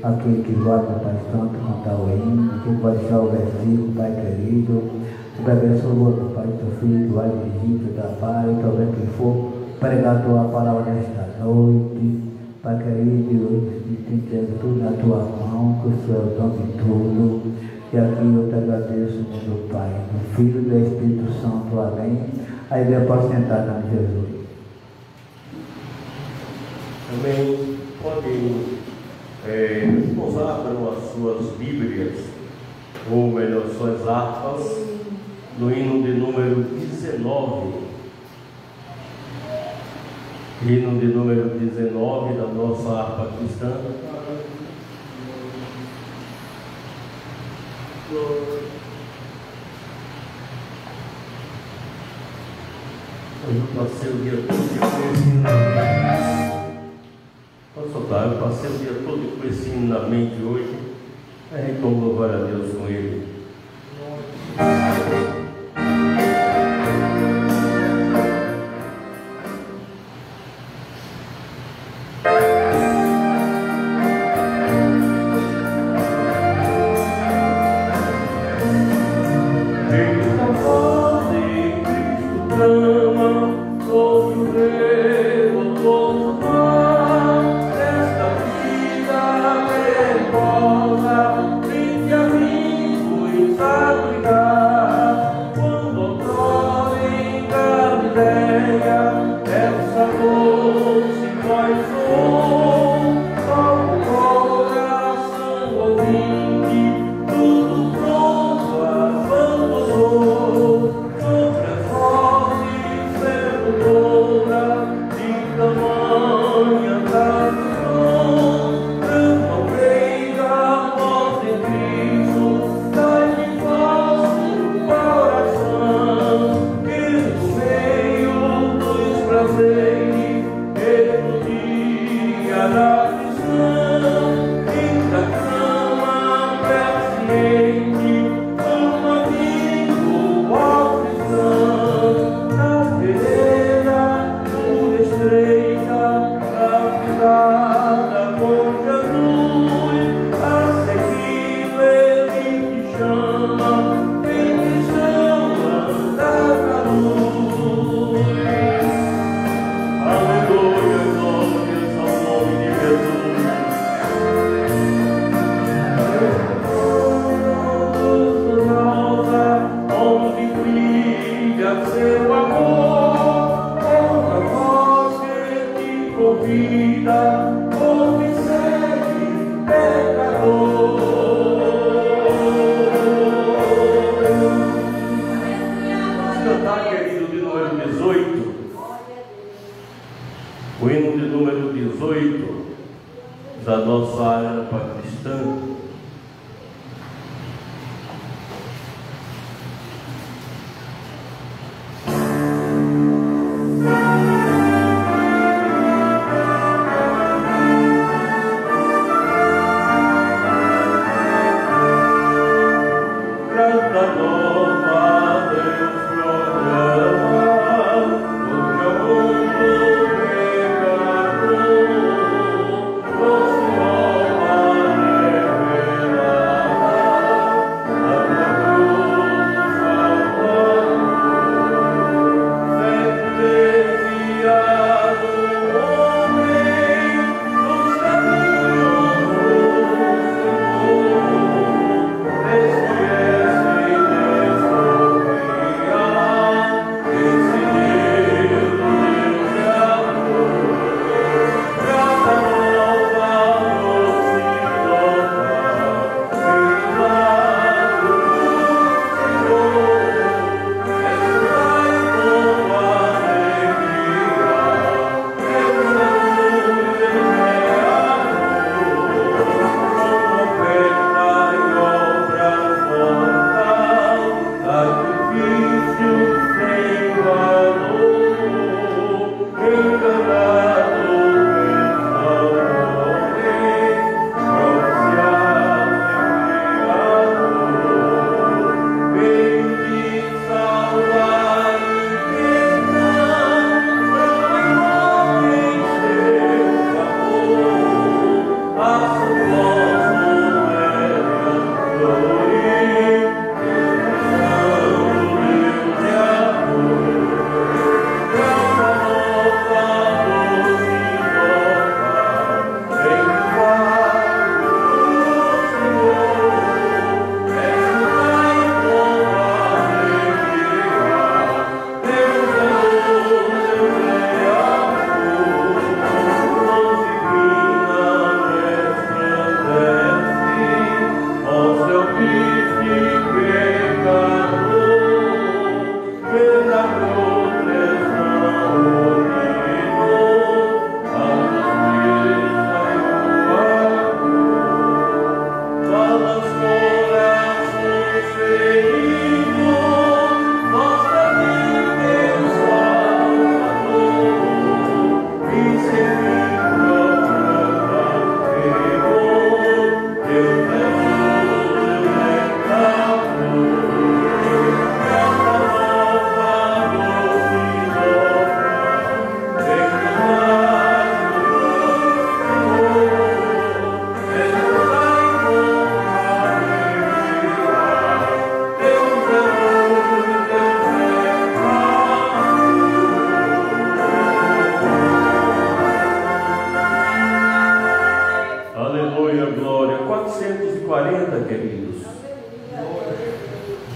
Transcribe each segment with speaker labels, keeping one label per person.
Speaker 1: Aquele que vai, meu Pai Santo, cantar o hino, que vai deixar o versículo, Pai querido, que abençoe, meu Pai, teu filho, que vai dirigir, da Pai, talvez quem for pregar a tua palavra nesta noite, Pai querido, eu te entrego tudo na tua mão, que o Senhor é o dono de tudo, e aqui eu te agradeço, meu Pai, do Filho e do Espírito Santo, amém. Aí vem para sentar na Jesus.
Speaker 2: Amém. Podem irmãos, abram as suas Bíblias, ou melhor, suas harpas, no hino de número 19. Hino de número 19 da nossa harpa cristã. Eu passei o dia todo Pode soltar, eu passei o dia todo com esse hino na mente hoje. Vamos louvar a Deus com ele.
Speaker 3: Esta vida perigosa, brinde amigo
Speaker 2: vida, ouve e segue, pecador. Cantar, querido, de número 18. O hino de número 18 da nossa harpa cristã.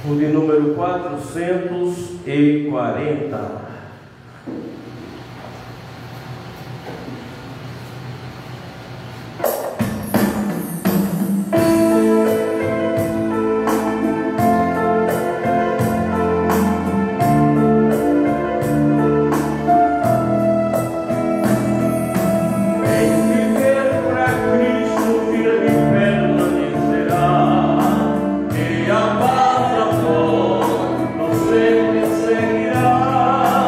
Speaker 2: O de número 440.
Speaker 3: Seguirá.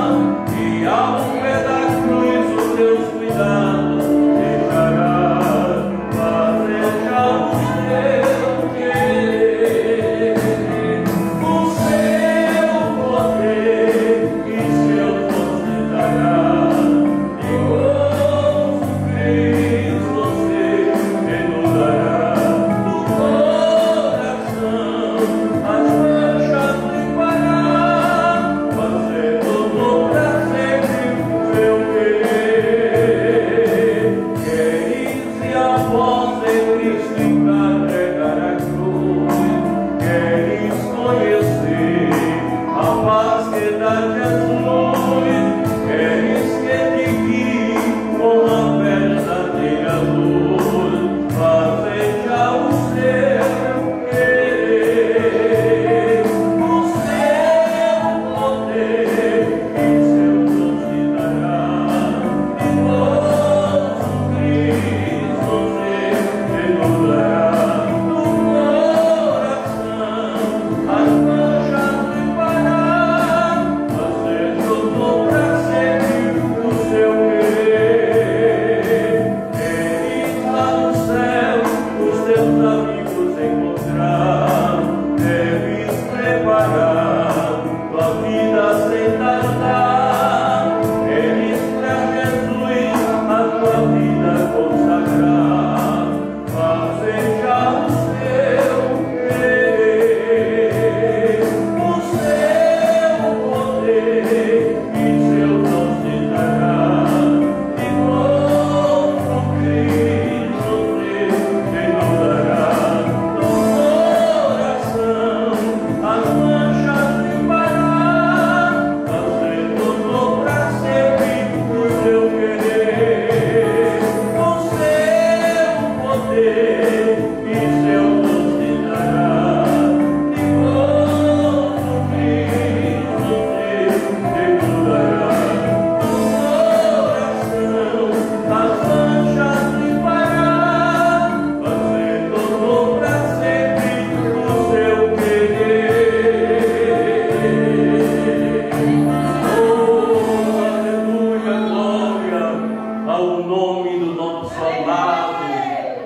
Speaker 2: nome do nosso amado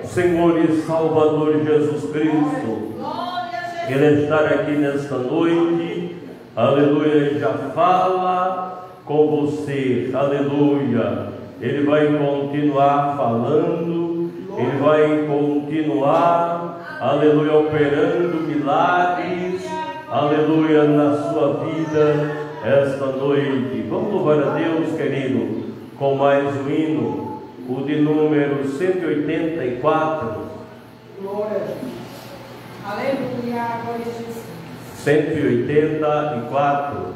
Speaker 2: Senhor e Salvador Jesus Cristo. Ele estar aqui nesta noite, aleluia, já fala com você, aleluia. Ele vai continuar falando, ele vai continuar, aleluia, operando milagres, aleluia, na sua vida esta noite. Vamos louvar a Deus, querido, com mais um hino, o de número 184.
Speaker 3: Glória a Deus. Aleluia, glória a Jesus.
Speaker 2: 184.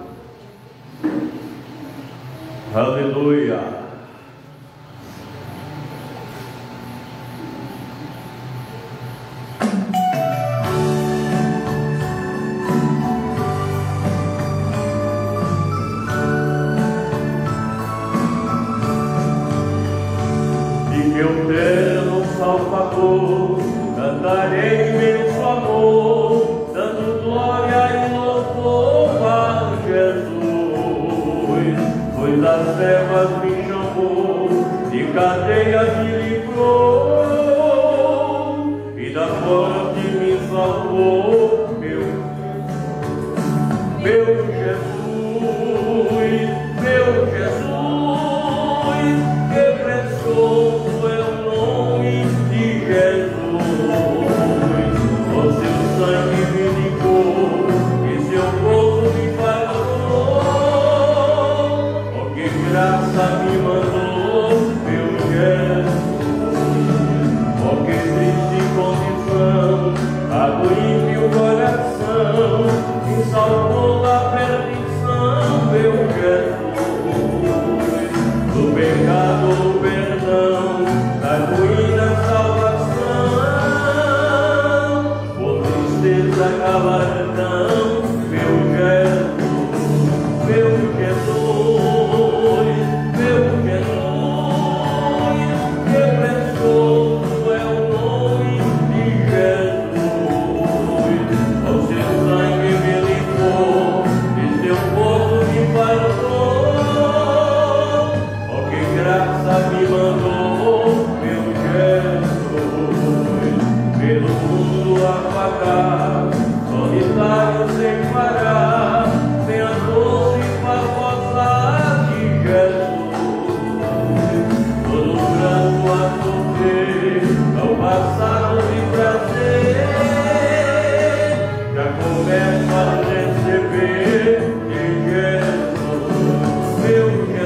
Speaker 2: Aleluia. Meu eterno Salvador, cantarei imenso amor, dando glória e louvor a Jesus. Pois das trevas me chamou, de cadeia me livrou, e da morte me salvou, meu Jesus, meu Jesus, que precioso é o nome de Jesus. O seu sangue me limpou e seu corpo me falou. Oh, que graça me mandou, meu Jesus. Oh, que triste condição, agonia o coração, me salvou da perdição, meu Jesus. Do pecado, o perdão, da ruína, salvação, por tristeza, galardão, meu Jesus, meu Jesus, meu Jesus, que precioso é o nome de Jesus. O seu sangue me limpou, e seu corpo me falou. Graça me mandou, meu Jesus, pelo mundo apagar, solitário sem parar, sem a doce pavosidade de Jesus. Todo branco a sofrer, ao passado de prazer, já começo a receber de Jesus, meu Jesus.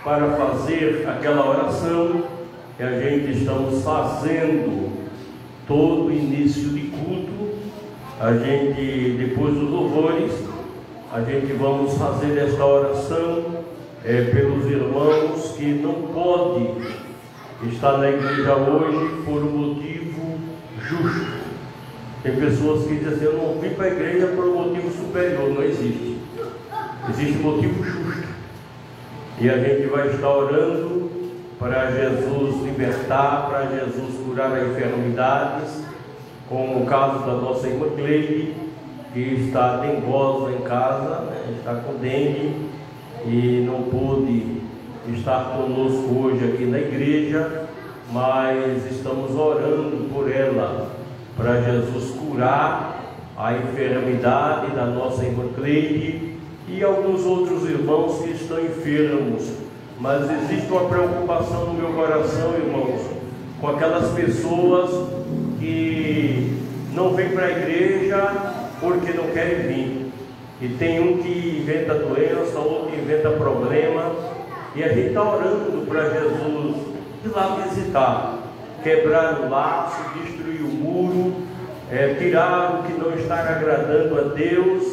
Speaker 2: Para fazer aquela oração que a gente estamos fazendo todo início de culto. A gente, depois dos louvores, a gente vamos fazer esta oração pelos irmãos que não podem estar na igreja hoje por um motivo justo. Tem pessoas que dizem assim: eu não vim para a igreja por um motivo superior. Não existe. Existe motivo justo. E a gente vai estar orando para Jesus libertar, para Jesus curar as enfermidades, como o caso da nossa irmã Cleide, que está dengosa em casa, né? Está com dengue e não pôde estar conosco hoje aqui na igreja, mas estamos orando por ela, para Jesus curar a enfermidade da nossa irmã Cleide e alguns outros irmãos que estão enfermos. Mas existe uma preocupação no meu coração, irmãos, com aquelas pessoas que não vêm para a igreja porque não querem vir. E tem um que inventa doença, outro que inventa problema, e a gente está orando para Jesus ir lá visitar, quebrar o laço, destruir o muro, tirar o que não está agradando a Deus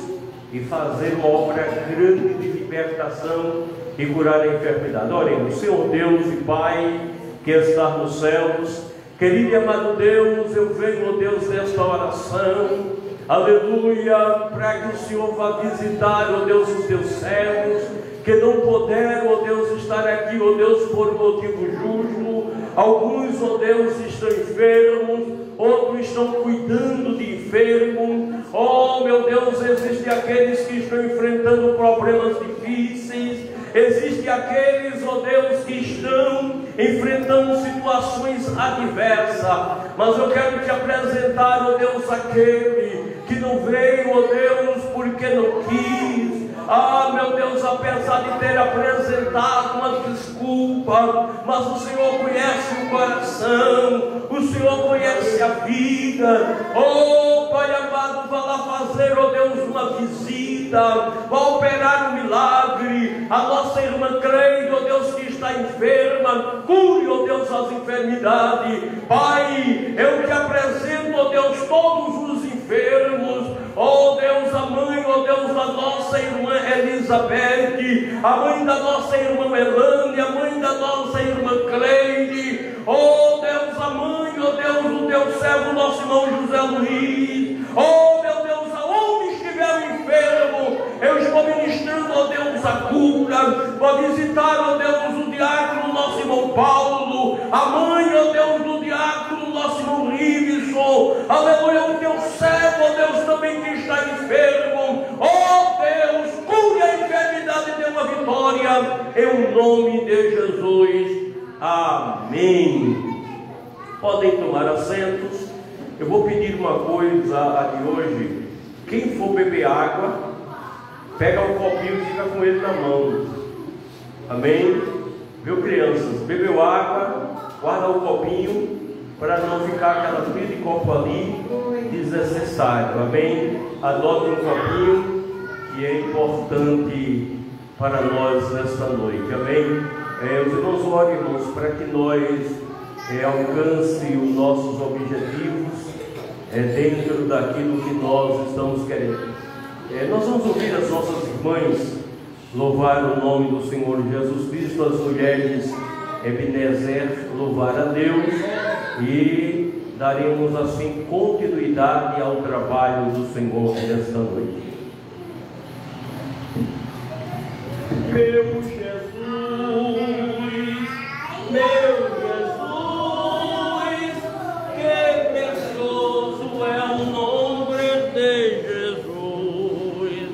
Speaker 2: e fazer uma obra grande de libertação e curar a enfermidade. Oremos. Senhor Deus e Pai que está nos céus, querido e amado Deus, eu venho, ó Deus, nesta oração, aleluia, para que o Senhor vá visitar, ó Deus, os teus servos que não puderam, ó Deus, estar aqui, ó Deus, por motivo justo. Alguns, ó Deus, estão enfermos, outros estão cuidando de enfermos. Oh meu Deus, existem aqueles que estão enfrentando problemas difíceis, existem aqueles, ó Deus, que estão enfrentando situações adversas, mas eu quero te apresentar, ó Deus, aquele que não veio, ó Deus, porque não quis. Ah, meu Deus, apesar de ter apresentado uma desculpa, mas o Senhor conhece o coração, o Senhor conhece a vida. Oh, Pai amado, vá lá fazer, ó Deus, uma visita, vá operar um milagre. A nossa irmã Cleide, ó Deus, que está enferma, cure, ó Deus, as enfermidades. Pai, eu te apresento, ó Deus, todos os enfermos. Oh Deus, a mãe, oh Deus, da nossa irmã Elizabeth, a mãe da nossa irmã Melanie, a mãe da nossa irmã Cleide, oh Deus, a mãe, oh Deus, do teu servo, nosso irmão José Luiz, oh meu Deus, aonde estiver o enfermo, eu estou ministrando, oh Deus, a cura. Vou visitar, oh Deus, o diácono, nosso irmão Paulo, a mãe, oh Deus, do diácono, nosso irmão Riveson, aleluia, o teu servo, oh Deus, também que está enfermo, oh Deus, cure a enfermidade e dê uma vitória, em nome de Jesus, amém. Podem tomar assentos. Eu vou pedir uma coisa de hoje: quem for beber água, pega um copinho e fica com ele na mão, amém? Viu, crianças? Bebeu água, guarda o copinho, para não ficar aquela fila de copo ali desnecessário, amém? Adote um copinho, que é importante para nós nesta noite, amém? Os irmãos, orem, irmãos, para que nós alcance os nossos objetivos dentro daquilo que nós estamos querendo. Nós vamos ouvir as nossas irmãs louvar o nome do Senhor Jesus Cristo, as mulheres Ebenezer, louvar a Deus, e daremos assim continuidade ao trabalho do Senhor nesta noite. Meu Jesus, que precioso é o nome de Jesus,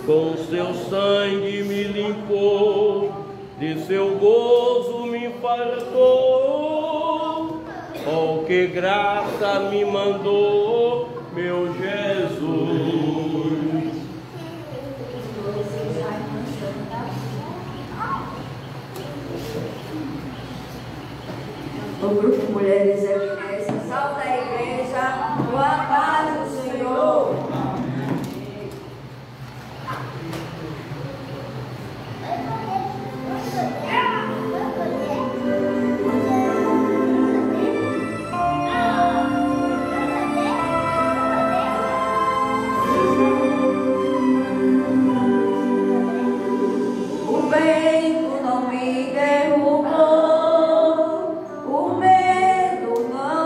Speaker 2: com seu sangue me limpou, de seu gozo me fartou, oh que graça me mandou, meu Jesus.
Speaker 4: O grupo Mulheres Evidência, salve a igreja, com a paz do Senhor. O vento não me derrubou, o medo não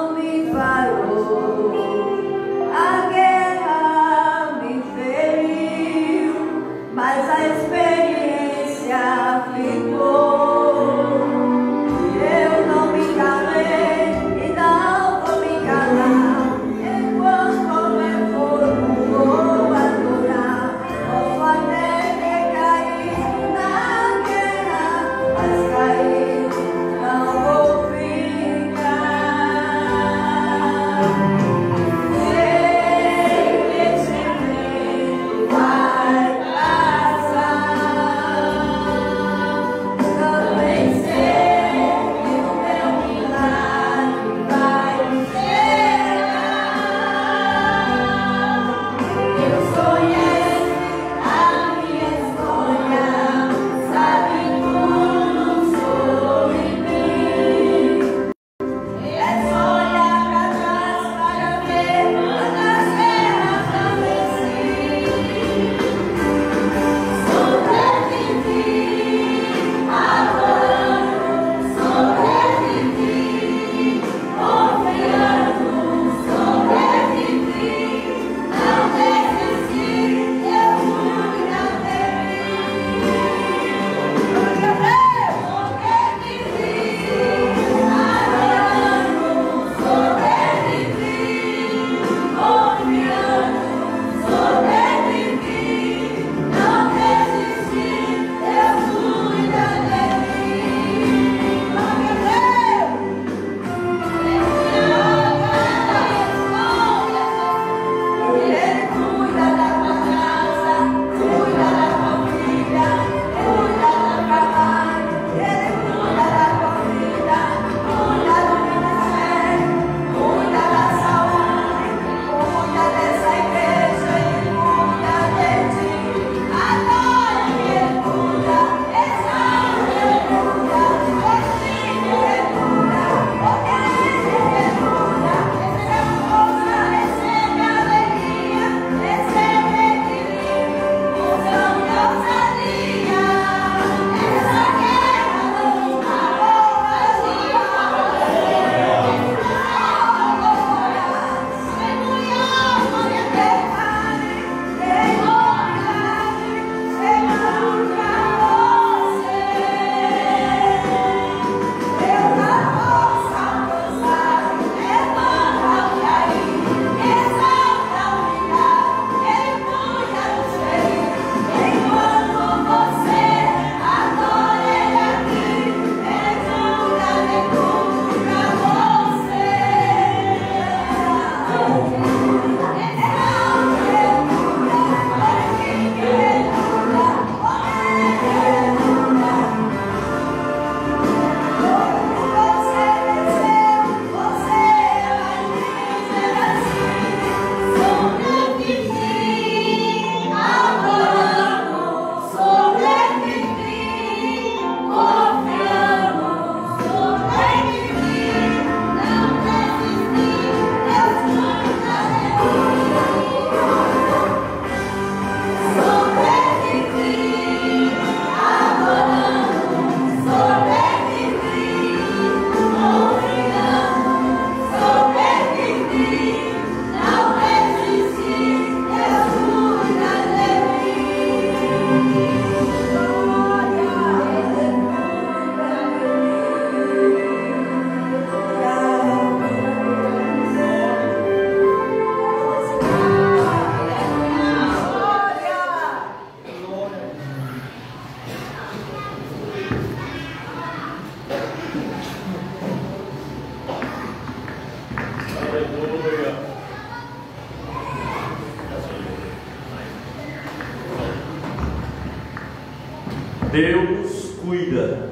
Speaker 2: Deus cuida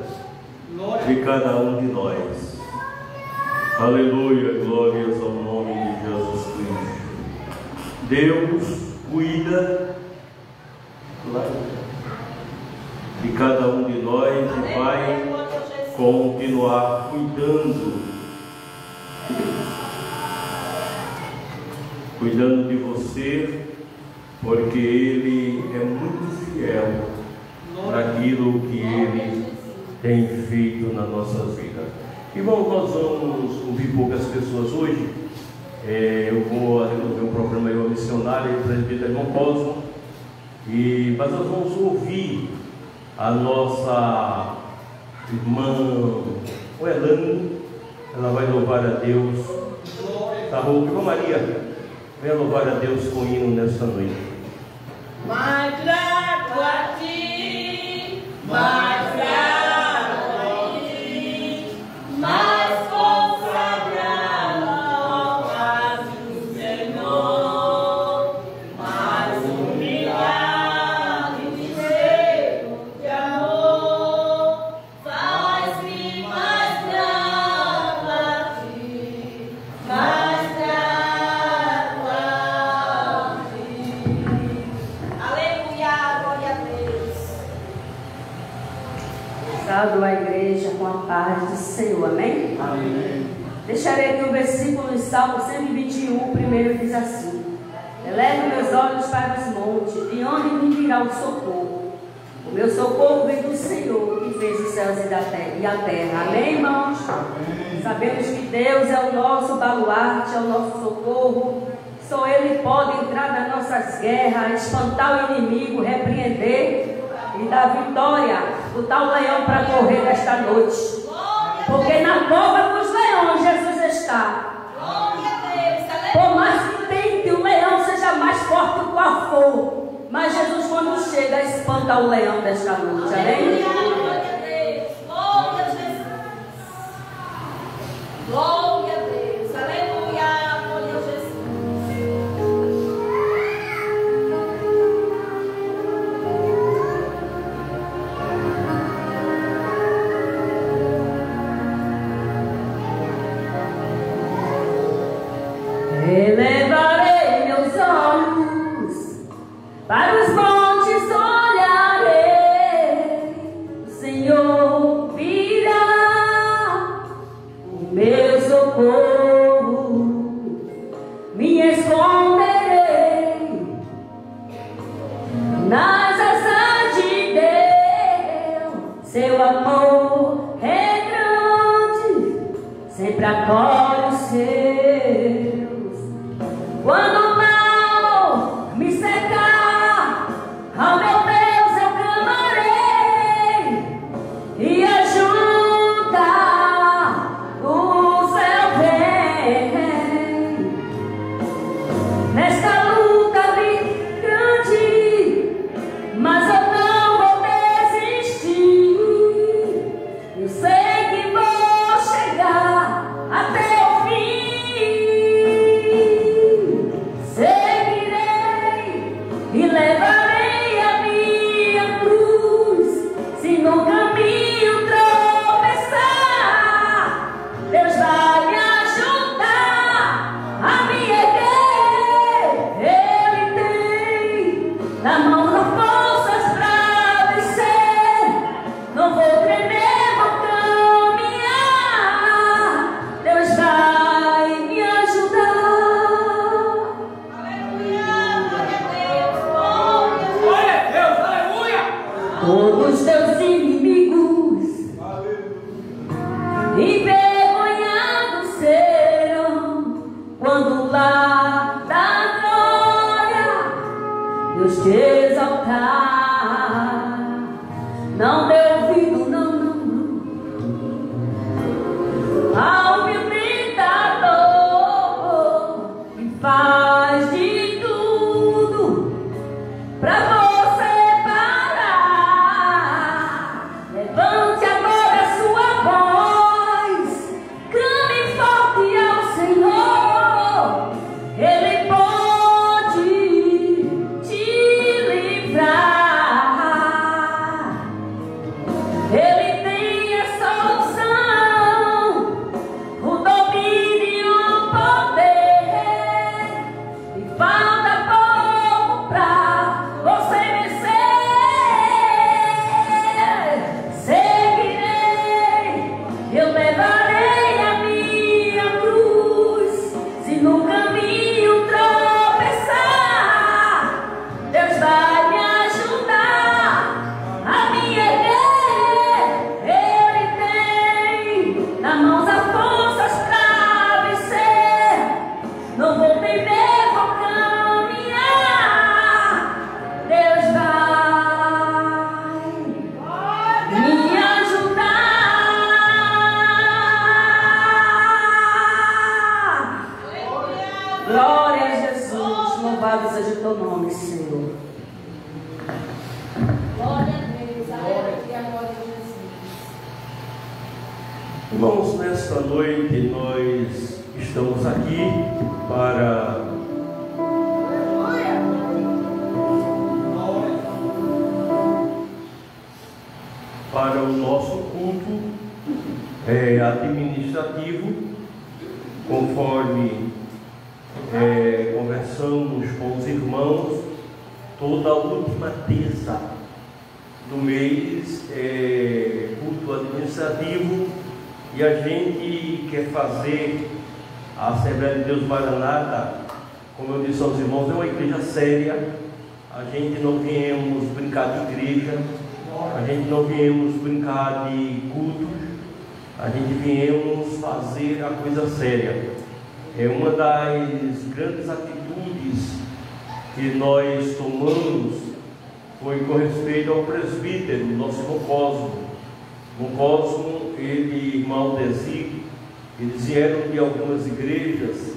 Speaker 2: de cada um de nós. Aleluia, glórias ao nome de Jesus Cristo. Deus cuida de cada um de nós e vai continuar cuidando de você, porque Ele é muito fiel naquilo que Ele tem feito na nossa vida. Irmão, nós vamos ouvir poucas pessoas hoje. Eu vou resolver um problema aí, uma missionária, o presbítero irmão Cosmo, mas nós vamos ouvir a nossa irmã Elane. Ela vai louvar a Deus. Tá bom, irmã Maria, venha louvar a Deus com hino nesta noite.
Speaker 3: Mais grato a ti, mais grato a ti, mais consagrado ao paz do Senhor, mais humilhado e cheio de amor, faz-me mais grato a ti, mais grato a ti. Aleluia, glória a Deus.
Speaker 4: Salve a igreja com a paz do Senhor, amém?
Speaker 2: Amém.
Speaker 4: Deixarei aqui um versículo em Salmo 121, primeiro diz assim: Elevo meus olhos para os montes, de onde me virá o socorro? O meu socorro vem do Senhor, que fez os céus e a terra. Amém, irmãos? Amém. Sabemos que Deus é o nosso baluarte, é o nosso socorro. Só Ele pode entrar nas nossas guerras, espantar o inimigo, repreender e dar vitória, botar o leão para correr nesta noite. Porque na cova dos leões Jesus está.
Speaker 3: Glória a Deus.
Speaker 4: Por mais que tente o leão seja mais forte que qual for, mas Jesus quando chega espanta o leão desta noite. Amém?
Speaker 3: Glória a Deus. Glória a Jesus. Glória a Deus. Aleluia. Glória a Jesus.
Speaker 4: Elevarei meus olhos para os montes, olharei, o Senhor virá, o meu socorro, me esconderei nas asas de Deus, seu amor é grande, sempre acolhe os seus. Quando o mal me cercar, ao meu Deus eu clamarei, e ajuda o céu vem. Nesta luta grande, mas eu não vou desistir. Eu sei que vou chegar até o fim. teu nome, Senhor.
Speaker 3: Glória a Deus, aleluia, glória a Jesus.
Speaker 2: Irmãos, nesta noite nós estamos aqui para o nosso culto administrativo, conforme conversamos com os irmãos. Toda a última terça do mês culto administrativo, e a gente quer fazer a Assembleia de Deus Maranata, como eu disse aos irmãos, é uma igreja séria. A gente não viemos brincar de igreja, a gente não viemos brincar de cultos, a gente viemos fazer a coisa séria. É uma das grandes atitudes que nós tomamos foi com respeito ao presbítero, nosso irmão Cosmo. O Cosmo, ele e irmão Desi, eles vieram de algumas igrejas,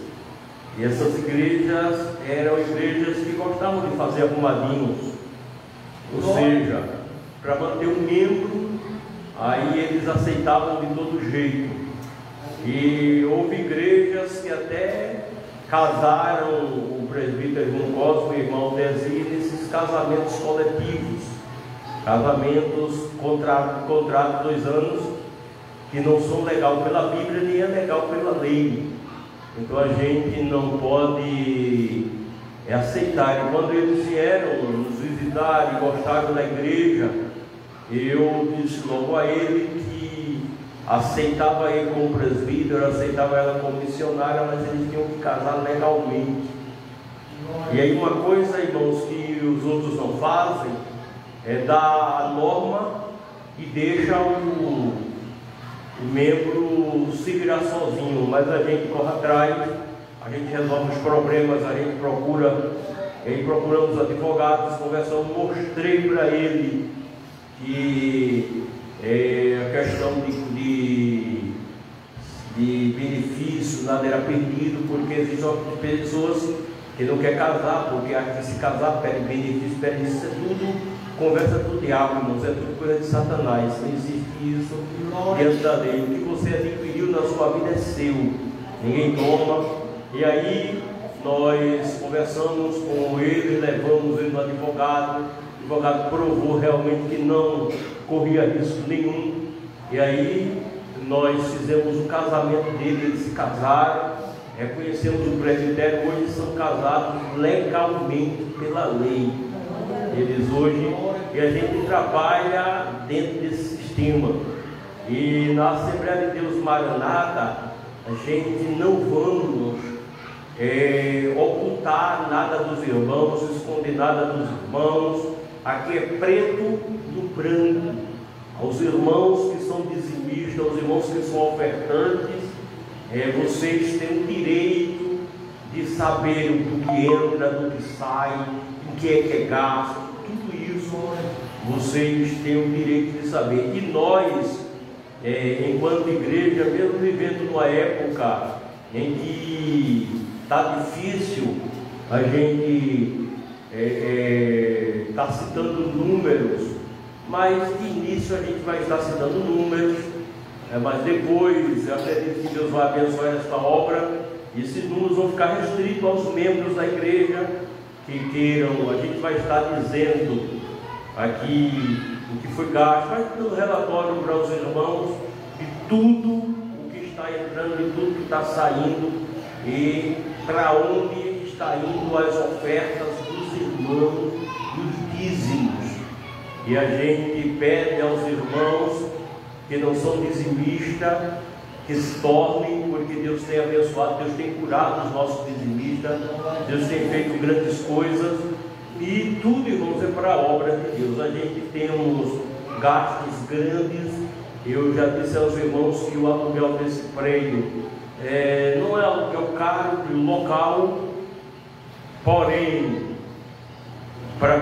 Speaker 2: e essas igrejas eram igrejas que gostavam de fazer arrumadinhos, ou seja, para manter um membro, aí eles aceitavam de todo jeito. E houve igrejas que até casaram o presbítero irmão Cosmo e irmão Desi nesses casamentos coletivos, casamentos contrato 2 anos, que não são legal pela Bíblia nem é legal pela lei. Então a gente não pode aceitar. E quando eles vieram nos visitar e gostaram da igreja, eu disse logo a ele que aceitava ele como presbítero, aceitava ela como missionária, mas eles tinham que casar legalmente. E aí uma coisa, irmãos, que os outros não fazem é dar a norma e deixa o membro se virar sozinho, mas a gente corre atrás, a gente resolve os problemas, a gente procuramos advogados, conversamos, mostrei para ele que a questão de benefício, nada era perdido, porque existem pessoas que não querem casar, porque acha que se casar pede benefício, pede isso, é tudo conversa do diabo, irmãos, é tudo coisa de Satanás. Não existe isso diante da lei. O que você adquiriu na sua vida é seu, ninguém toma. E aí nós conversamos com ele, levamos ele no advogado, o advogado provou realmente que não corria risco nenhum. E aí nós fizemos o casamento dele, eles se casaram, reconhecemos o presbitério, hoje são casados legalmente pela lei. Eles hoje, e a gente trabalha dentro desse sistema. E na Assembleia de Deus Maranata, a gente não vamos ocultar nada dos irmãos, esconder nada dos irmãos. Aqui é preto no branco. Aos irmãos que são dizimistas, aos irmãos que são ofertantes, vocês têm o direito de saber do que entra, do que sai, o que é gasto, tudo isso vocês têm o direito de saber. E nós, enquanto igreja, mesmo vivendo numa época em que está difícil, a gente está citando números, mas de início a gente vai estar citando números, mas depois eu acredito que Deus vai abençoar esta obra, e esses números vão ficar restritos aos membros da igreja que queiram. A gente vai estar dizendo aqui o que foi gasto, vai ter um relatório para os irmãos de tudo o que está entrando e tudo que está saindo e para onde está indo as ofertas dos irmãos, dos dízimos. E a gente pede aos irmãos que não são dizimistas que se tornem, porque Deus tem abençoado, Deus tem curado os nossos dizimistas, Deus tem feito grandes coisas, e tudo, irmãos, é para a obra de Deus. A gente temos gastos grandes. Eu já disse aos irmãos que o aluguel desse prédio não é aluguel caro de local, porém, para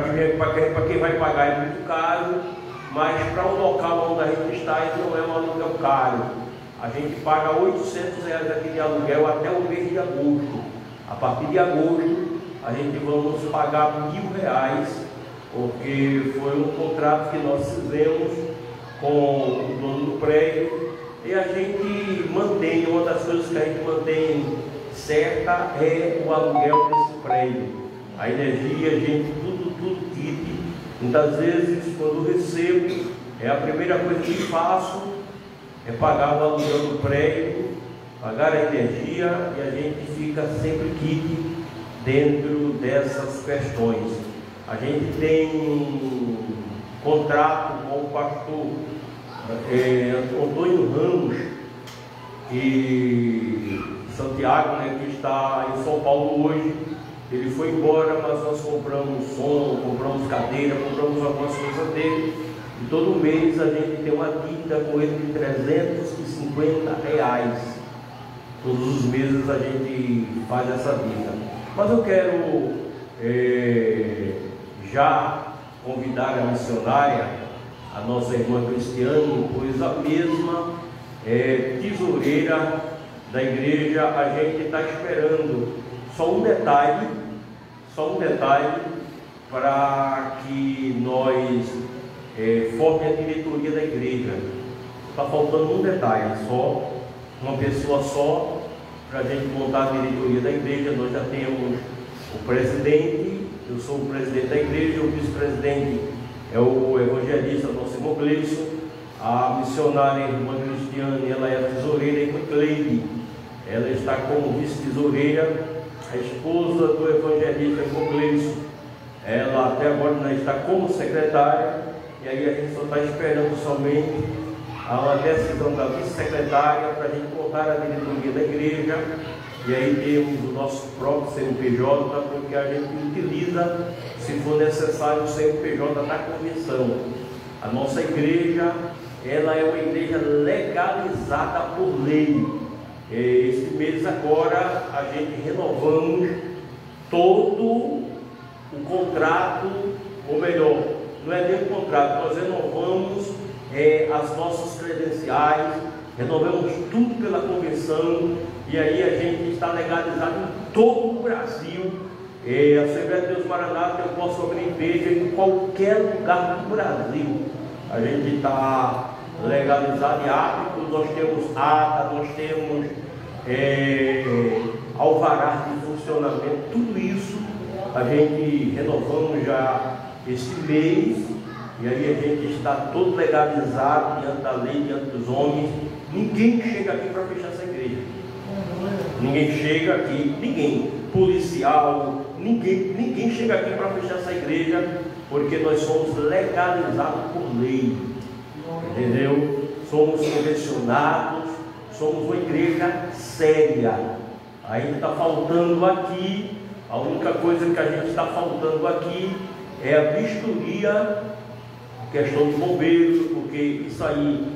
Speaker 2: quem vai pagar é muito caro, mas para o local onde a gente está, ele não é um aluguel caro. A gente paga R$800 aqui de aluguel até o mês de agosto. A partir de agosto, a gente vamos pagar R$1.000, porque foi um contrato que nós fizemos com o dono do prédio, e a gente mantém, uma das coisas que a gente mantém certa é o aluguel desse prédio, a energia, a gente tudo kit. Muitas vezes, quando eu recebo, a primeira coisa que faço é pagar o aluguel do prédio, pagar a energia, e a gente fica sempre kit dentro dessas questões. A gente tem um contrato com o pastor Antônio Ramos e Santiago, né, que está em São Paulo hoje. Ele foi embora, mas nós compramos som, compramos cadeira, compramos algumas coisas dele, e todo mês a gente tem uma dívida com ele de R$350. Todos os meses a gente faz essa dívida. Mas eu quero já convidar a missionária, a nossa irmã Cristiane, pois a mesma tesoureira da igreja. A gente está esperando só um detalhe para que nós forme a diretoria da igreja. Está faltando um detalhe só, uma pessoa só, para a gente montar a diretoria da igreja. Nós já temos o presidente, eu sou o presidente da igreja, o vice-presidente é o evangelista, nosso irmão Gleison, a missionária irmã Cristiane, ela é a tesoureira, irmã Cleide, ela está como vice-tesoureira, a esposa do evangelista irmão Gleison, ela até agora não está como secretária, e aí a gente só está esperando somente a decisão da vice-secretária para a gente montar a diretoria da igreja. E aí temos o nosso próprio CNPJ, porque a gente utiliza, se for necessário, o CNPJ na convenção. A nossa igreja, ela é uma igreja legalizada por lei. Este mês agora, a gente renovamos todo o contrato, ou melhor, não é nem o contrato, nós renovamos as nossas credenciais, renovamos tudo pela convenção, e aí a gente está legalizado em todo o Brasil. A Assembleia de Deus Maranata, eu posso abrir igreja em qualquer lugar do Brasil. A gente está legalizado em hábitos, nós temos ata, nós temos alvará de funcionamento, tudo isso a gente renovamos já este mês, e aí a gente está todo legalizado diante da lei, diante dos homens. Ninguém chega aqui para fechar essa igreja. Ninguém chega aqui, ninguém, policial, ninguém chega aqui para fechar essa igreja, porque nós somos legalizados por lei, entendeu? Somos convencionados, somos uma igreja séria. Ainda está faltando aqui, a única coisa que a gente está faltando aqui é a vistoria, questão de bombeiros, porque isso aí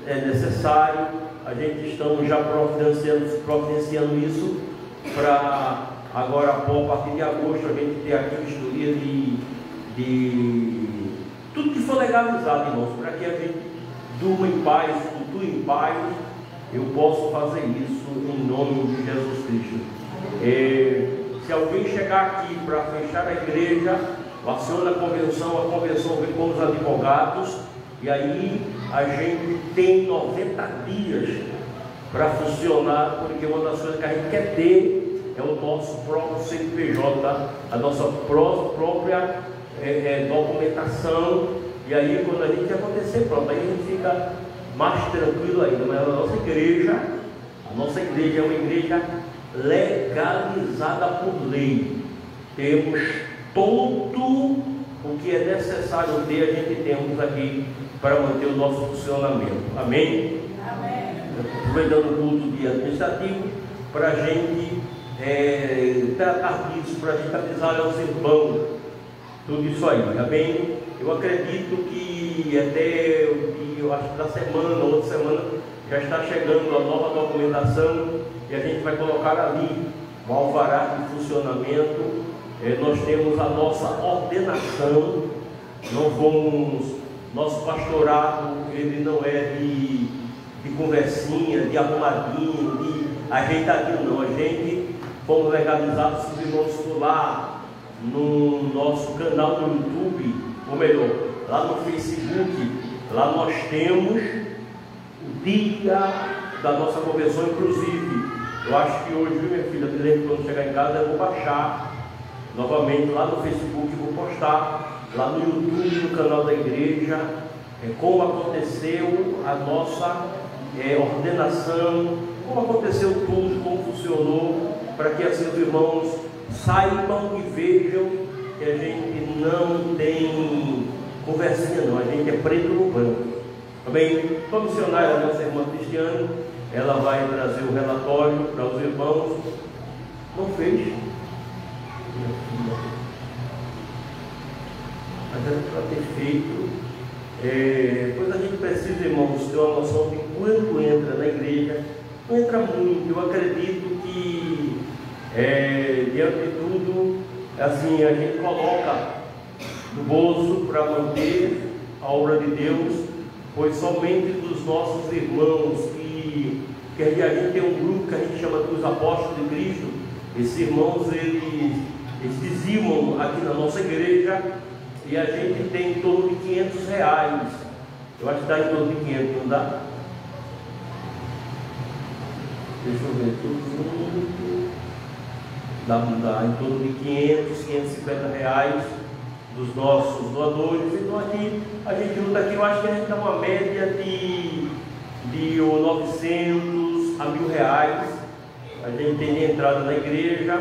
Speaker 2: é necessário. A gente estamos já providenciando isso para agora, a partir de agosto, a gente ter aqui vistoria de tudo que for legalizado, irmãos, para que a gente durma em paz, cultue em paz. Eu posso fazer isso em nome de Jesus Cristo. Se alguém chegar aqui para fechar a igreja, aciona a convenção vem com os advogados, e aí a gente tem 90 dias para funcionar, porque uma das coisas que a gente quer ter é o nosso próprio CNPJ, a nossa própria documentação, e aí quando a gente acontecer, pronto, aí a gente fica mais tranquilo ainda. Mas a nossa igreja é uma igreja legalizada por lei. Temos todo o que é necessário ter, a gente temos aqui para manter o nosso funcionamento. Amém?
Speaker 3: Amém.
Speaker 2: Aproveitando o culto de administrativo, para a gente tratar disso, para a gente avisar aos irmãos, tudo isso aí, amém? Eu acredito que até eu acho que da semana, outra semana, já está chegando a nova documentação, e a gente vai colocar ali o alvará de funcionamento. Nós temos a nossa ordenação, nosso pastorado, ele não é de conversinha, de arrumadinho, de ajeitadinho, não. A gente fomos legalizados, os irmãos por lá, no nosso canal do YouTube, ou melhor, lá no Facebook. Lá nós temos o dia da nossa convenção, inclusive. Eu acho que hoje, minha filha, me lembro quando chegar em casa, eu vou baixar novamente lá no Facebook, vou postar lá no YouTube, no canal da igreja, como aconteceu a nossa ordenação, como aconteceu tudo, como funcionou, para que assim os irmãos saibam e vejam que a gente não tem conversinha não, a gente é preto no branco. Também, a missionária, a nossa irmã Cristiane, ela vai trazer o relatório para os irmãos. Não fez? Mas era para ter feito. Pois a gente precisa, irmãos, ter uma noção de quando entra na igreja. Não entra muito. Eu acredito que, diante de tudo, assim, a gente coloca no bolso para manter a obra de Deus, pois somente dos nossos irmãos que a gente tem um grupo que a gente chama dos apóstolos de Cristo. Esses irmãos, eles dizimam aqui na nossa igreja, e a gente tem em torno de R$500. Eu acho que dá em torno de 500, não dá? Deixa eu ver, tudo dá em torno de 500, R$550 dos nossos doadores. Então aqui, a gente luta aqui, eu acho que a gente dá uma média de 900 a R$1.000. A gente tem de entrada na igreja,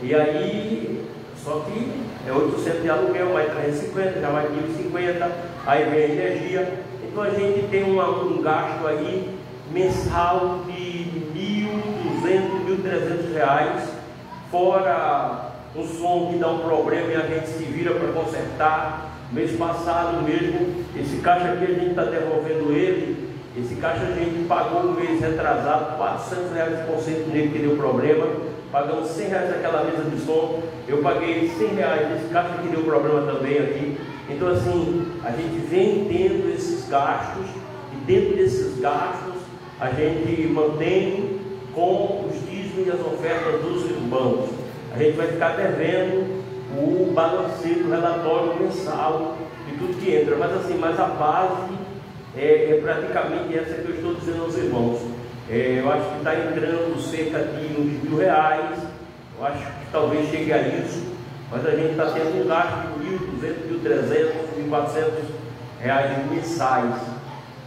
Speaker 2: e aí, só que é 800 de aluguel, mais 350, já mais 1.050, aí vem a energia. Então a gente tem um gasto aí mensal de R$1.200, R$1.300, fora um som que dá um problema e a gente se vira para consertar. Mês passado mesmo, esse caixa aqui a gente está devolvendo ele. Esse caixa a gente pagou um mês retrasado, R$400 de conserto nele que deu problema. Pagamos R$100 naquela mesa de som. Eu paguei R$100 nesse caixa que deu problema também aqui. Então assim, a gente vem tendo esses gastos, e dentro desses gastos a gente mantém com os dízimos e as ofertas dos irmãos. A gente vai ficar devendo o balanceio, o relatório mensal de tudo que entra, mas a base é praticamente essa que eu estou dizendo aos irmãos. Eu acho que está entrando cerca de uns R$1.000, eu acho que talvez chegue a isso, mas a gente está tendo um gasto de R$1.200, R$1.400 mensais.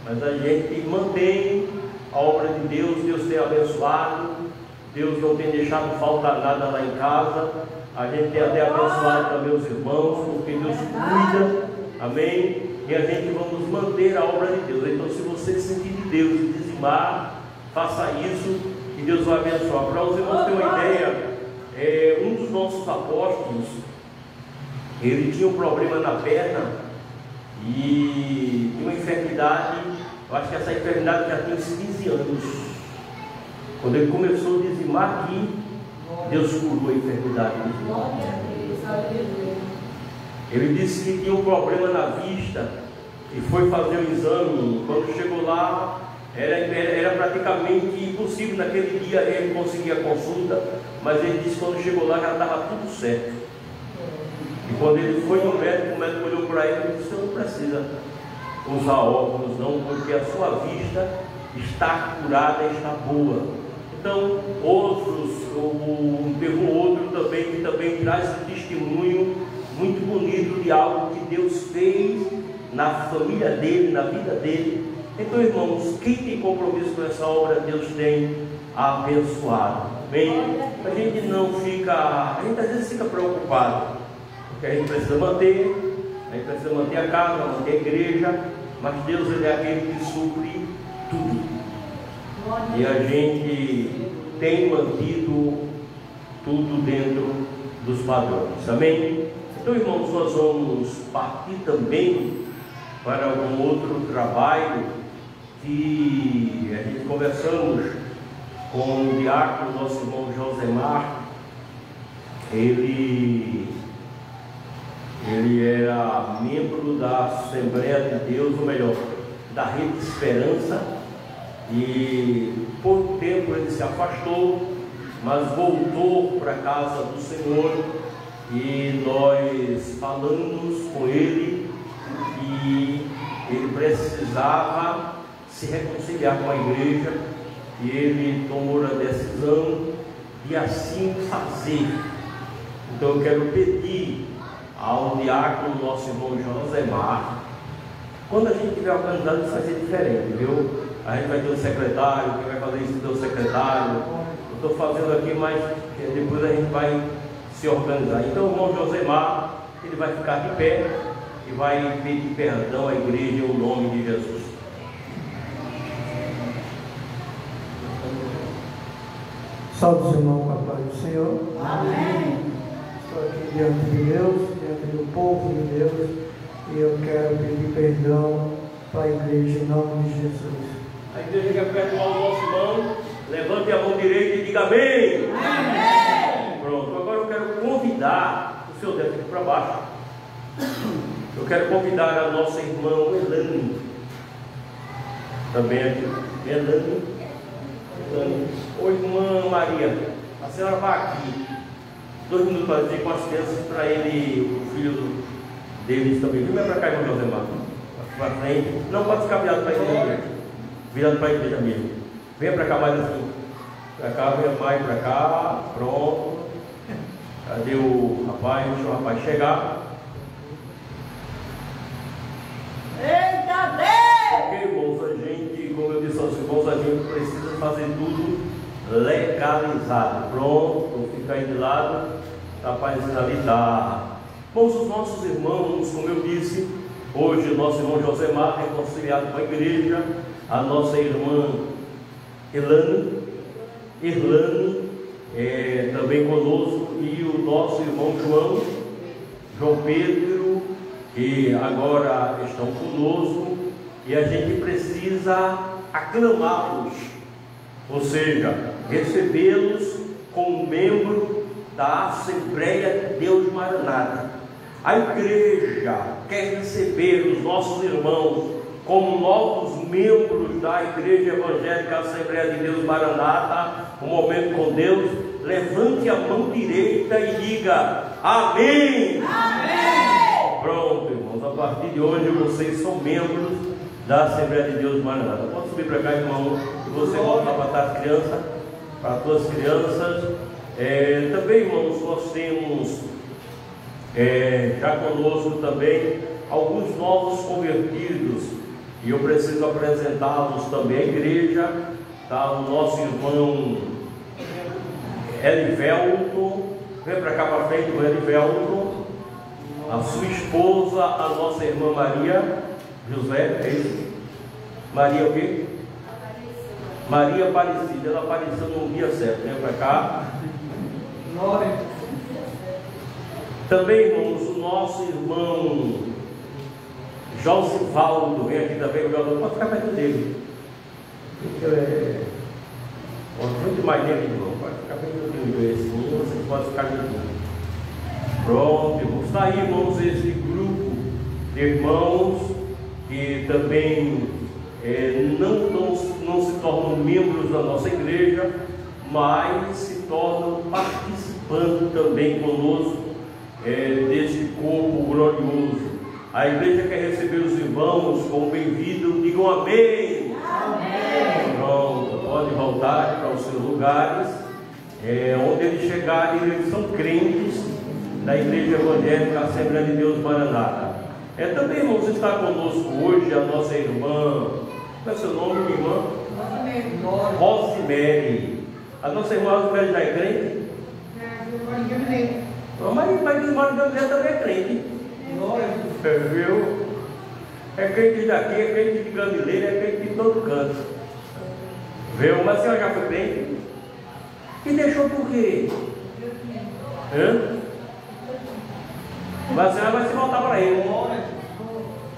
Speaker 2: Mas a gente mantém a obra de Deus, Deus tem abençoado, Deus não tem deixado faltar nada lá em casa. A gente tem até abençoado também os irmãos, porque Deus cuida, amém? E a gente vamos manter a obra de Deus. Então, se você sentir de Deus e dizimar, faça isso e Deus vai abençoar. Para os irmãos terem uma ideia, um dos nossos apóstolos, ele tinha um problema na perna e tinha uma enfermidade. Eu acho que essa enfermidade já tem uns 15 anos. Quando ele começou a dizimar aqui, Deus curou a enfermidade dele. Ele disse que tinha um problema na vista e foi fazer o exame. Quando chegou lá, era praticamente impossível naquele dia ele conseguir a consulta, mas ele disse que quando chegou lá já estava tudo certo. E quando ele foi no médico, o médico olhou para ele e disse: "Você não precisa usar óculos não, porque a sua vista está curada, está boa." Então, teve um outro também que também traz um testemunho muito bonito de algo que Deus fez na família dele, na vida dele. Então, irmãos, quem tem compromisso com essa obra, Deus tem abençoado. Bem, a gente não fica, a gente às vezes fica preocupado, porque a gente precisa manter a casa, manter a igreja, mas Deus, ele é aquele que supre tudo. E a gente tem mantido tudo dentro dos padrões, amém? Então, irmãos, nós vamos partir também para algum outro trabalho que a gente conversamos com o diácono, nosso irmão Josemar. Ele era membro da Assembleia de Deus, ou melhor, da Rede Esperança, e por tempo ele se afastou, mas voltou para a casa do Senhor, e nós falamos com ele e ele precisava se reconciliar com a igreja e ele tomou a decisão de assim fazer. Então eu quero pedir ao diácono, nosso irmão Josemar, quando a gente tiver organizado isso vai ser diferente, viu? A gente vai ter um secretário, quem vai fazer isso é o secretário. Eu estou fazendo aqui, mas depois a gente vai se organizar. Então o irmão Josemar, ele vai ficar de pé e vai pedir perdão à igreja em nome de Jesus.
Speaker 5: Salve os irmãos com a paz do Senhor.
Speaker 3: Amém.
Speaker 5: Estou aqui diante de Deus, diante do povo de Deus, e eu quero pedir perdão para a igreja em nome de Jesus.
Speaker 2: A igreja quer perdoar o nosso irmão, levante a mão direita e diga amém. Amém. Pronto, agora eu quero convidar, o senhor deve ir para baixo. Eu quero convidar a nossa irmã Elane, também aqui, Elane. Oi, irmã Maria, a senhora vai aqui, 2 minutos para dizer com as crianças, para ele, o filho deles também. Vem para cá, irmão Josemar, para frente, não pode ficar virado para a igreja, virado para a igreja mesmo. Venha para cá mais assim, para cá, venha mais para cá, pronto. Cadê o rapaz? Deixa o rapaz chegar.
Speaker 3: Eita Deus!
Speaker 2: Ok, irmãos, a gente, como eu disse aos irmãos, a gente precisa fazer tudo legalizado. Pronto, vou ficar aí de lado, está aparecendo ali, tá. Bom, os nossos irmãos, como eu disse, hoje o nosso irmão Josemar reconciliado com a igreja, a nossa irmã Irlane também conosco, e o nosso irmão João Pedro, que agora estão conosco, e a gente precisa aclamá-los, ou seja, recebê-los como membro da Assembleia de Deus Maranata. A igreja quer receber os nossos irmãos como novos membros da Igreja Evangélica Assembleia de Deus Maranata. Um momento com Deus. Levante a mão direita e diga amém. Amém. Pronto, irmãos, a partir de hoje vocês são membros da Assembleia de Deus Maranata. Pode subir para cá, irmão, e você volta para as crianças, para as tuas crianças. Também, irmãos, nós temos já conosco também alguns novos convertidos, e eu preciso apresentá-los também à igreja. Tá? O nosso irmão Elivelto, vem para cá para frente, o Elivelto, a sua esposa, a nossa irmã Maria José, é isso? Maria o quê? Maria Aparecida, ela apareceu no dia certo, vem para cá.
Speaker 5: Glória.
Speaker 2: Também, irmãos, o nosso irmão Josivaldo, vem aqui também, o Josivaldo, pode ficar perto dele. Muito mais dele, irmão, pode ficar perto dele, assim, você pode ficar junto. Pronto, irmãos, está aí, irmãos, esse grupo de irmãos que também não se tornam membros da nossa igreja, mas se tornam participantes também conosco deste corpo glorioso. A igreja quer receber os irmãos como bem-vindos, digam amém. Amém. Pronto, pode voltar para os seus lugares, onde eles chegarem, eles são crentes da Igreja Evangélica Assembleia de Deus Maranata. Também, irmãos, está conosco hoje a nossa irmã, qual é o seu nome, minha irmã? Rosemary. A nossa irmã Rosemary já é crente? Mas a irmã também é crente. Viu? É crente daqui, é crente de Gamileira, é crente de todo canto. Viu? Mas a senhora já foi crente? E deixou por quê? Mas a senhora vai se voltar para ele.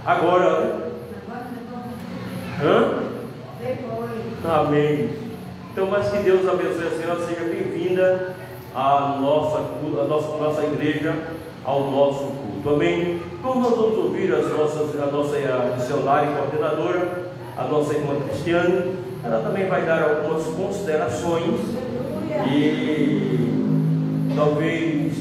Speaker 2: Agora, né? Amém. Então, mas que Deus abençoe a senhora, seja bem-vinda à nossa igreja, ao nosso culto. Amém. Então nós vamos ouvir a nossa missionária e coordenadora, a nossa irmã Cristiane. Ela também vai dar algumas considerações e talvez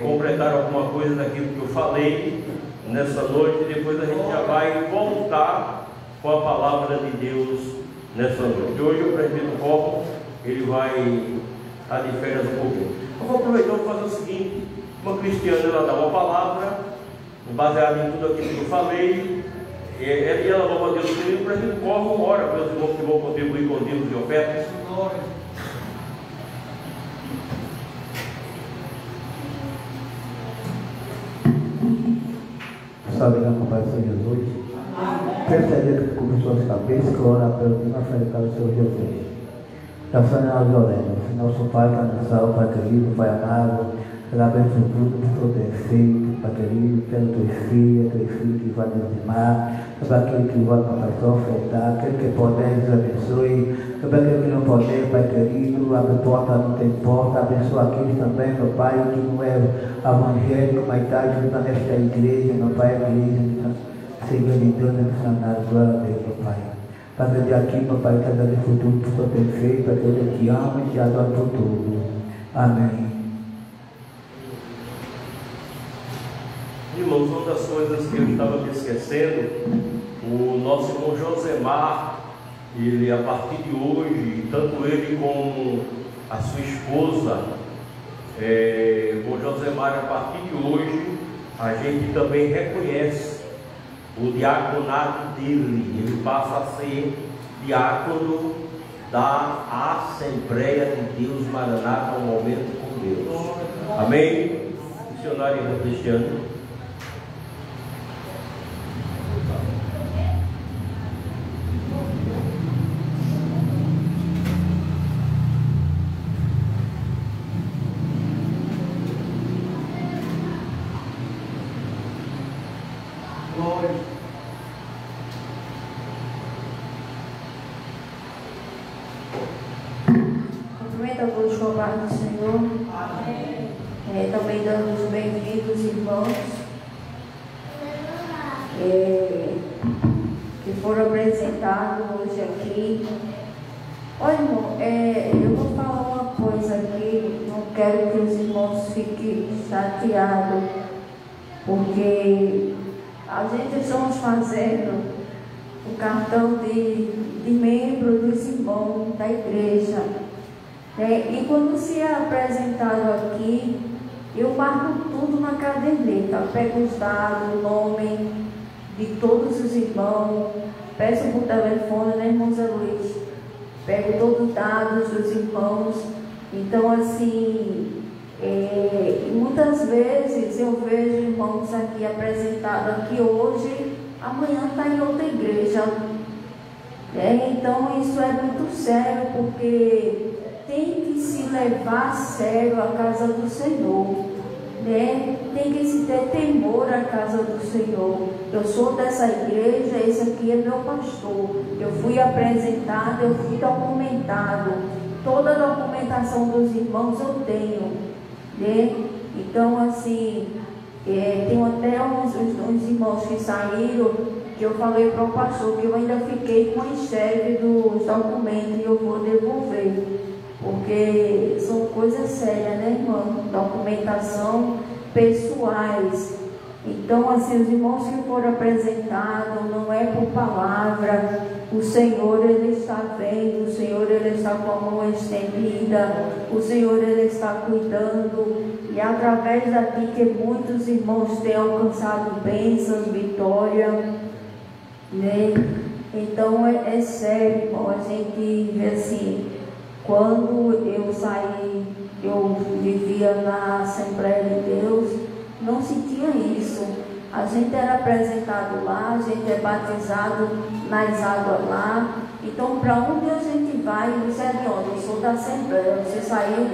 Speaker 2: completar alguma coisa daquilo que eu falei nessa noite, e depois a gente já vai voltar com a palavra de Deus nessa noite. Hoje o presbítero Copo, ele vai estar de férias um pouquinho. Eu vou aproveitar para fazer o seguinte: uma cristiana, ela dá uma palavra baseada em tudo aquilo que eu falei, e ela louva a Deus comigo. O presbítero Copo ora para os irmãos que vão contribuir com dízimos e ofertas.
Speaker 1: Obrigado, Pai, Senhor Jesus. Percebendo que começou as cabeças, que eu oro pelo que nós fazemos o Senhor Jesus. Da Senhora Violena, nosso Pai, Pai do céu, Pai querido, Pai amado, pela bênção tudo que tu tens feito, Pai querido, pelo teus filhos que vai dizimar, para aquele que vai para Pai ofertar, aquele que puder, Deus abençoe, para aquele que não puder, Pai querido, abre porta, não tem porta, abençoa aquele também, meu Pai, que não é evangélico, mas está ajuda nesta igreja, meu Pai, a igreja, Senhor de Deus, missionário, glória a Deus, meu Pai. Para de aqui, meu Pai, cada vez futuro que tu tem feito, aquele que te ama e te adora por tudo. Amém.
Speaker 2: Irmãos, uma das coisas que eu estava me esquecendo, o nosso irmão Josemar, ele a partir de hoje, tanto ele como a sua esposa, o Josemar, a partir de hoje, a gente também reconhece o diaconato dele. Ele passa a ser diácono da Assembleia de Deus Maranata, um momento com Deus. Amém? Missionário irmão Cristiano.
Speaker 6: Cumprimento a todos com a paz do Senhor. Também dando os bem-vindos, irmãos, que foram apresentados hoje aqui. Olha, irmão, eu vou falar uma coisa aqui, não quero que os irmãos fiquem chateados, porque a gente estamos fazendo o cartão de membro dos irmãos da igreja. E quando se é apresentado aqui, eu marco tudo na caderneta, pego os dados, o nome de todos os irmãos, peço por telefone, né, irmão Zé Luiz? Pego todos os dados dos irmãos. Então, assim, muitas vezes eu vejo irmãos aqui apresentados aqui hoje, amanhã está em outra igreja. Então, isso é muito sério, porque tem que se levar a sério a casa do Senhor, né? Tem que se ter temor à casa do Senhor. Eu sou dessa igreja, esse aqui é meu pastor. Eu fui apresentado, eu fui documentado. Toda a documentação dos irmãos eu tenho, né? Então, assim, tem até uns irmãos que saíram, que eu falei para o pastor que eu ainda fiquei com a enxergue dos documentos e eu vou devolver. Porque são coisas sérias, né, irmão? Documentação pessoais. Então, assim, os irmãos que foram apresentados, não é por palavra. O Senhor, Ele está vendo, o Senhor, Ele está com a mão estendida, o Senhor, Ele está cuidando. E através daqui que muitos irmãos têm alcançado bênçãos, vitória, né? Então, é sério, irmão, a gente vê assim. Quando eu saí, eu vivia na Assembleia de Deus, não se tinha isso. A gente era apresentado lá, a gente é batizado nas águas lá. Então, para onde a gente vai, você é de onde? Eu sou da Assembleia. Você saiu,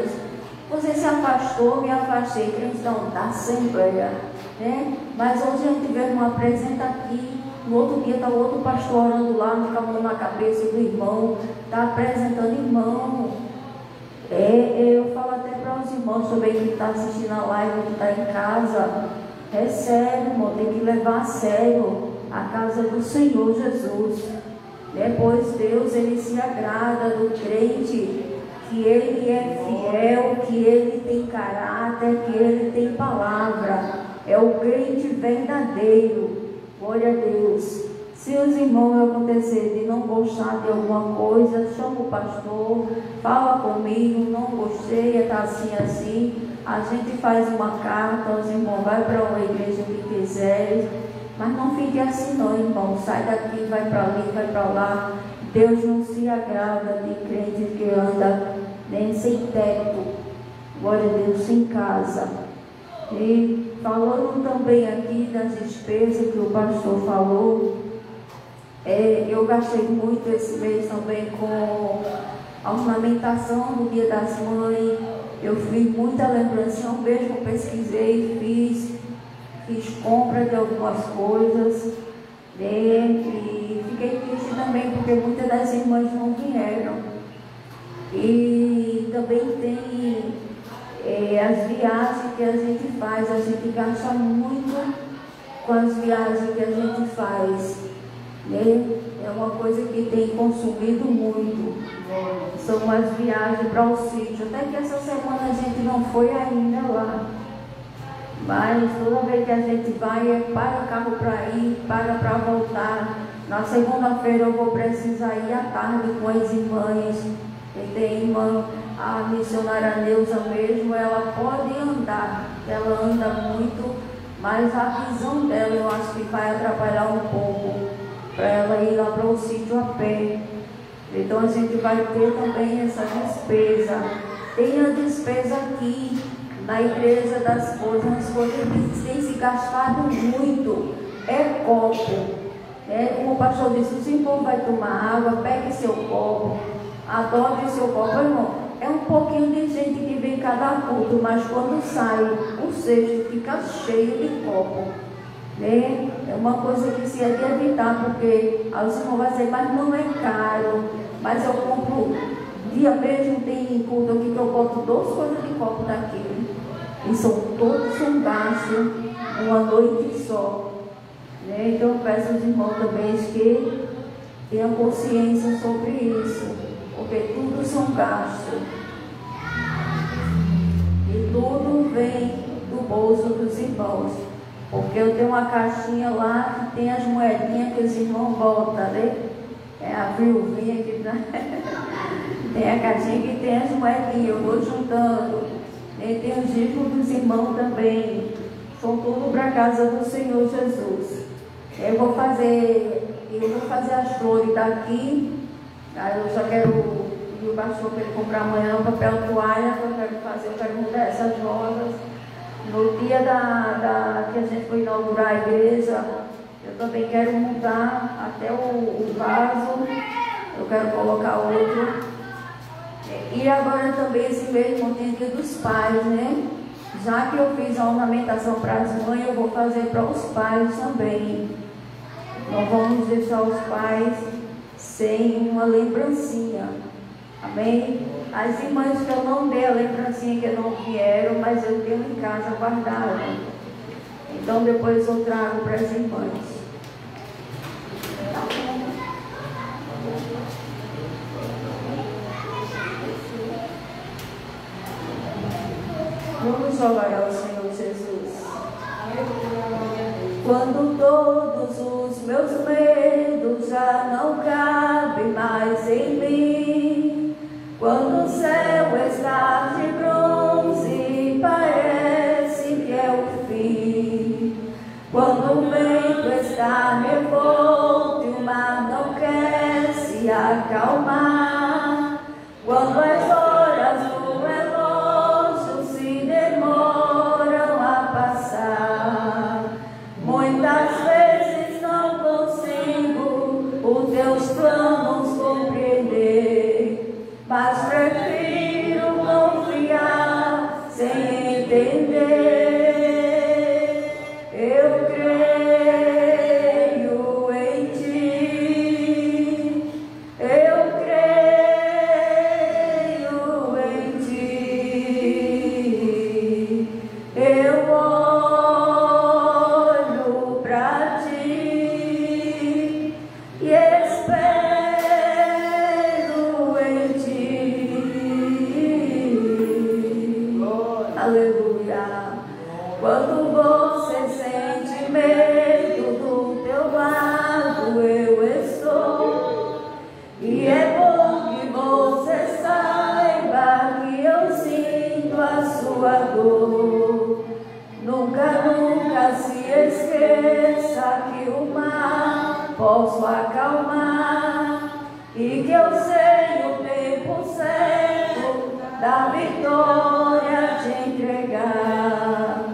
Speaker 6: você se afastou, me afastei, cristão, da Assembleia, né? Mas hoje a gente vê uma apresenta aqui. No outro dia está o outro pastor orando lá, com a mão na cabeça do irmão, está apresentando irmão. Eu falo até para os irmãos também que estão assistindo a live, que está em casa. É sério, irmão, tem que levar a sério a casa do Senhor Jesus. Pois Deus, Ele se agrada do crente que Ele é fiel, que Ele tem caráter, que Ele tem palavra. É o crente verdadeiro. Glória a Deus. Se os irmãos acontecer de não gostar de alguma coisa, chama o pastor, fala comigo, não gostei, está assim, assim. A gente faz uma carta, os irmãos vai para uma igreja que quiser, mas não fique assim não, irmão. Sai daqui, vai para ali, vai para lá. Deus não se agrada de crente que anda nem sem teto, glória a Deus, em casa. E falando também aqui das despesas que o pastor falou, eu gastei muito esse mês também com a ornamentação do Dia das Mães. Eu fiz muita lembrança, eu mesmo pesquisei, fiz compra de algumas coisas, e fiquei triste também porque muitas das irmãs não vieram. E também tem as viagens que a gente faz, a gente gasta muito com as viagens que a gente faz, né? É uma coisa que tem consumido muito. São as viagens para o sítio. Até que essa semana a gente não foi ainda lá. Mas toda vez que a gente vai, para o carro para ir, para voltar. Na segunda-feira eu vou precisar ir à tarde com as irmãs. E tem irmã, a missionária Neuza mesmo, ela pode andar, ela anda muito, mas a visão dela eu acho que vai atrapalhar um pouco para ela ir lá para o sítio a pé. Então a gente vai ter também essa despesa. Tem a despesa aqui na igreja das coisas, as coisas que têm se gastado muito, é copo. Como o pastor disse, o senhor vai tomar água, pegue seu copo, adote seu copo, irmão. É um pouquinho de gente que vem cada culto, mas quando sai, o cesto fica cheio de copo. Né? É uma coisa que se é de evitar, porque a irmã vai dizer, mas não é caro. Mas eu compro, dia mesmo tem culto aqui que eu boto 2 coisas de copo daquele. E todos são gastos uma noite só. Né? Então eu peço aos irmãos também que tenham consciência sobre isso, porque tudo são gastos. E tudo vem do bolso dos irmãos. Porque eu tenho uma caixinha lá que tem as moedinhas que os irmãos botam, né? É a viuvinha que tem a caixinha que tem as moedinhas, eu vou juntando. E tem os dízimos dos irmãos também. São tudo para a casa do Senhor Jesus. Eu vou fazer as flores daqui. Aí eu só quero ir o pastor para ele comprar amanhã um papel toalha que eu quero mudar essas rosas. No dia que a gente foi inaugurar a igreja, eu também quero mudar até o vaso, eu quero colocar outro. E agora também esse mesmo tem dia dos pais, né? Já que eu fiz a ornamentação para as mães, eu vou fazer para os pais também. Não vamos deixar os pais sem uma lembrancinha. Amém? As irmãs que eu não dei a lembrancinha que não vieram, mas eu tenho em casa guardada. Então depois eu trago para as irmãs. Vamos orar ao Senhor Jesus. Quando todos os meus medos já não cabem mais em mim, quando o céu está de bronze, parece que é o fim. Quando o vento está revolto e o mar não quer se acalmar, quando as horas do relógio se demoram a passar, muitas vezes não consigo os teus planos compreender, mas prefiro confiar sem entender. Eu creio em ti, eu creio em ti, eu olho para ti e espero em ti. Quando você sente medo, do teu lado eu estou. E é bom que você saiba que eu sinto a sua dor. Nunca, nunca se esqueça que o mar posso acalmar e que eu sei o tempo certo da vitória te entregar.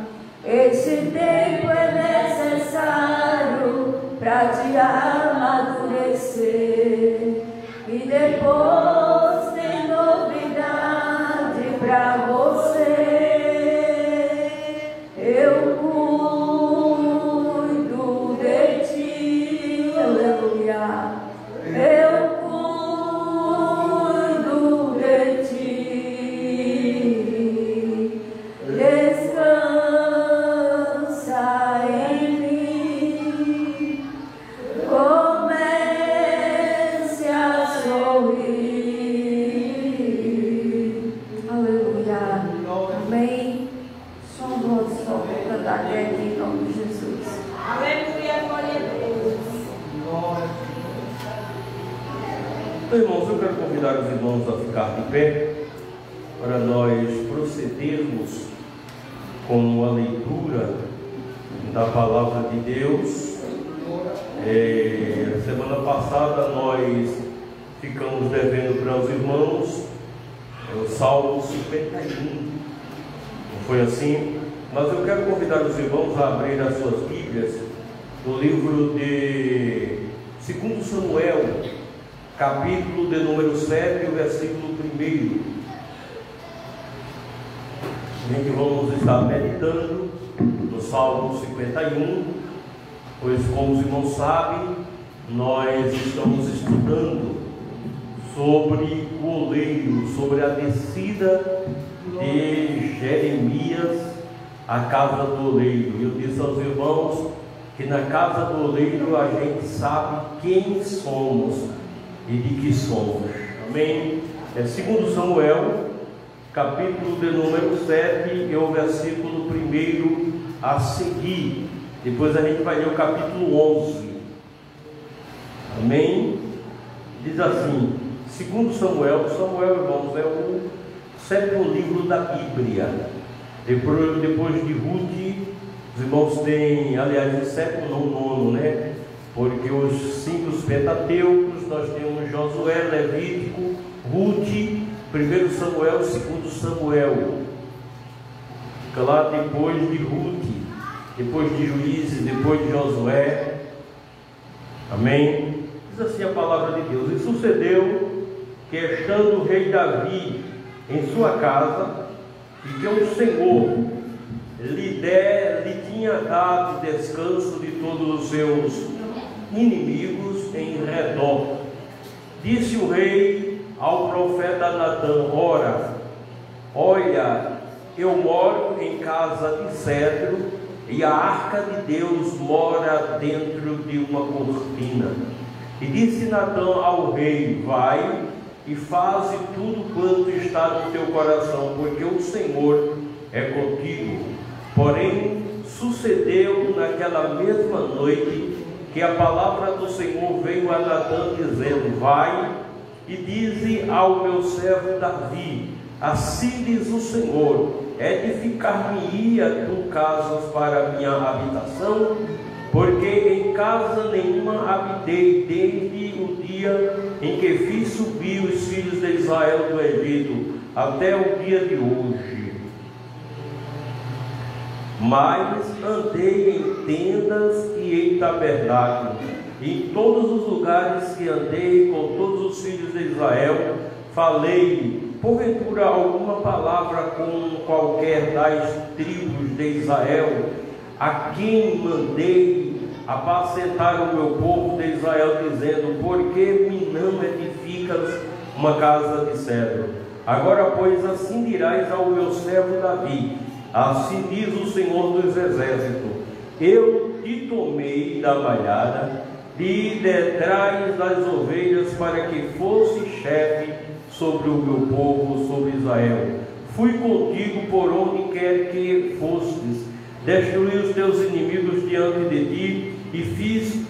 Speaker 6: Esse tempo é necessário para te amadurecer e depois tem novidade para você. Eu cuido de ti, aleluia. Eu cuido de ti. Descansa em mim. Comece a sorrir. Aleluia. Amém. Só nós vamos cantar até aqui em nome de Jesus.
Speaker 3: Aleluia, glória a Deus.
Speaker 2: Então, irmãos, eu quero convidar os irmãos a ficar de pé para nós procedermos com a leitura da palavra de Deus. Semana passada nós ficamos devendo para os irmãos o Salmo 51. Não foi assim? Mas eu quero convidar os irmãos a abrir as suas Bíblias no livro de 2 Samuel, capítulo de número 7, o versículo 1. Em que vamos estar meditando no Salmo 51, pois, como os irmãos sabem, nós estamos estudando sobre o oleiro, sobre a descida de Jeremias à casa do oleiro. Eu disse aos irmãos que na casa do oleiro a gente sabe quem somos e de que somos. Amém? É 2 Samuel, capítulo de número 7 e o versículo 1 a seguir. Depois a gente vai ler o capítulo 11. Amém? Diz assim, 2 Samuel, irmãos, é o 7º livro da Bíblia. Depois de Ruth, os irmãos têm, aliás, o 7º, não o 9º, né? Porque os 5 Pentateucos, nós temos Josué, Levítico, Ruth, 1 Samuel, 2 Samuel. Fica lá depois de Ruth, depois de Juízes, depois de Josué. Amém? Diz assim a palavra de Deus: E sucedeu que, estando o rei Davi em sua casa, e que o Senhor lhe tinha dado descanso de todos os seus inimigos em redor, disse o rei ao profeta Natã: Olha, eu moro em casa de cedro, e a arca de Deus mora dentro de uma cortina. E disse Natã ao rei: Vai e faze tudo quanto está no teu coração, porque o Senhor é contigo. Porém, sucedeu naquela mesma noite que a palavra do Senhor veio a Natã, dizendo: Vai e dize ao meu servo Davi: Assim diz o Senhor: edificar-me-ia tu casas para minha habitação, porque em casa nenhuma habitei desde o dia em que fiz subir os filhos de Israel do Egito até o dia de hoje. Mas andei em tendas e em tabernáculos, e em todos os lugares que andei com todos os filhos de Israel, falei porventura alguma palavra com qualquer das tribos de Israel, a quem mandei apacentar o meu povo de Israel, dizendo: Por que me não edificas uma casa de cedro? Agora, pois, assim dirás ao meu servo Davi: Assim diz o Senhor dos Exércitos: Eu te tomei da malhada, de detrás das ovelhas, para que fosse chefe sobre o meu povo, sobre Israel. Fui contigo por onde quer que fostes, destruí os teus inimigos diante de ti, e fiz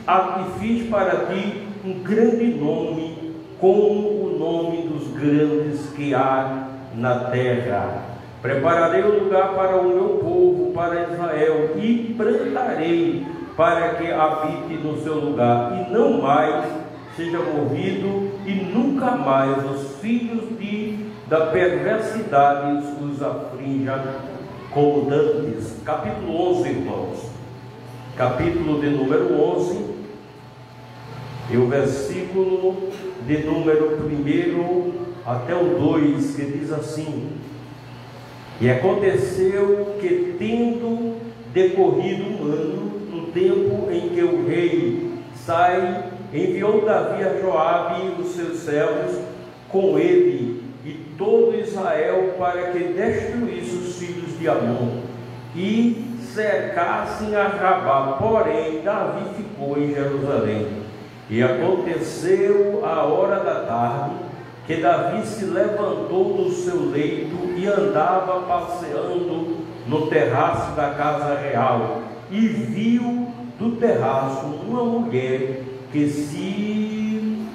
Speaker 2: para ti um grande nome, como o nome dos grandes que há na terra. Prepararei um lugar para o meu povo, para Israel, e plantarei para que habite no seu lugar, e não mais seja movido, e nunca mais os filhos da perversidade os aflinja como dantes. Capítulo 11, irmãos. Capítulo de número 11, e o versículo de número 1 até o 2, que diz assim: E aconteceu que, tendo decorrido um ano, no tempo em que o rei Sai enviou Davi a Joabe e os seus servos com ele e todo Israel para que destruísse os filhos de Amon e cercassem a Rabá. Porém, Davi ficou em Jerusalém. E aconteceu a hora da tarde que Davi se levantou do seu leito e andava passeando no terraço da casa real, e viu do terraço uma mulher que se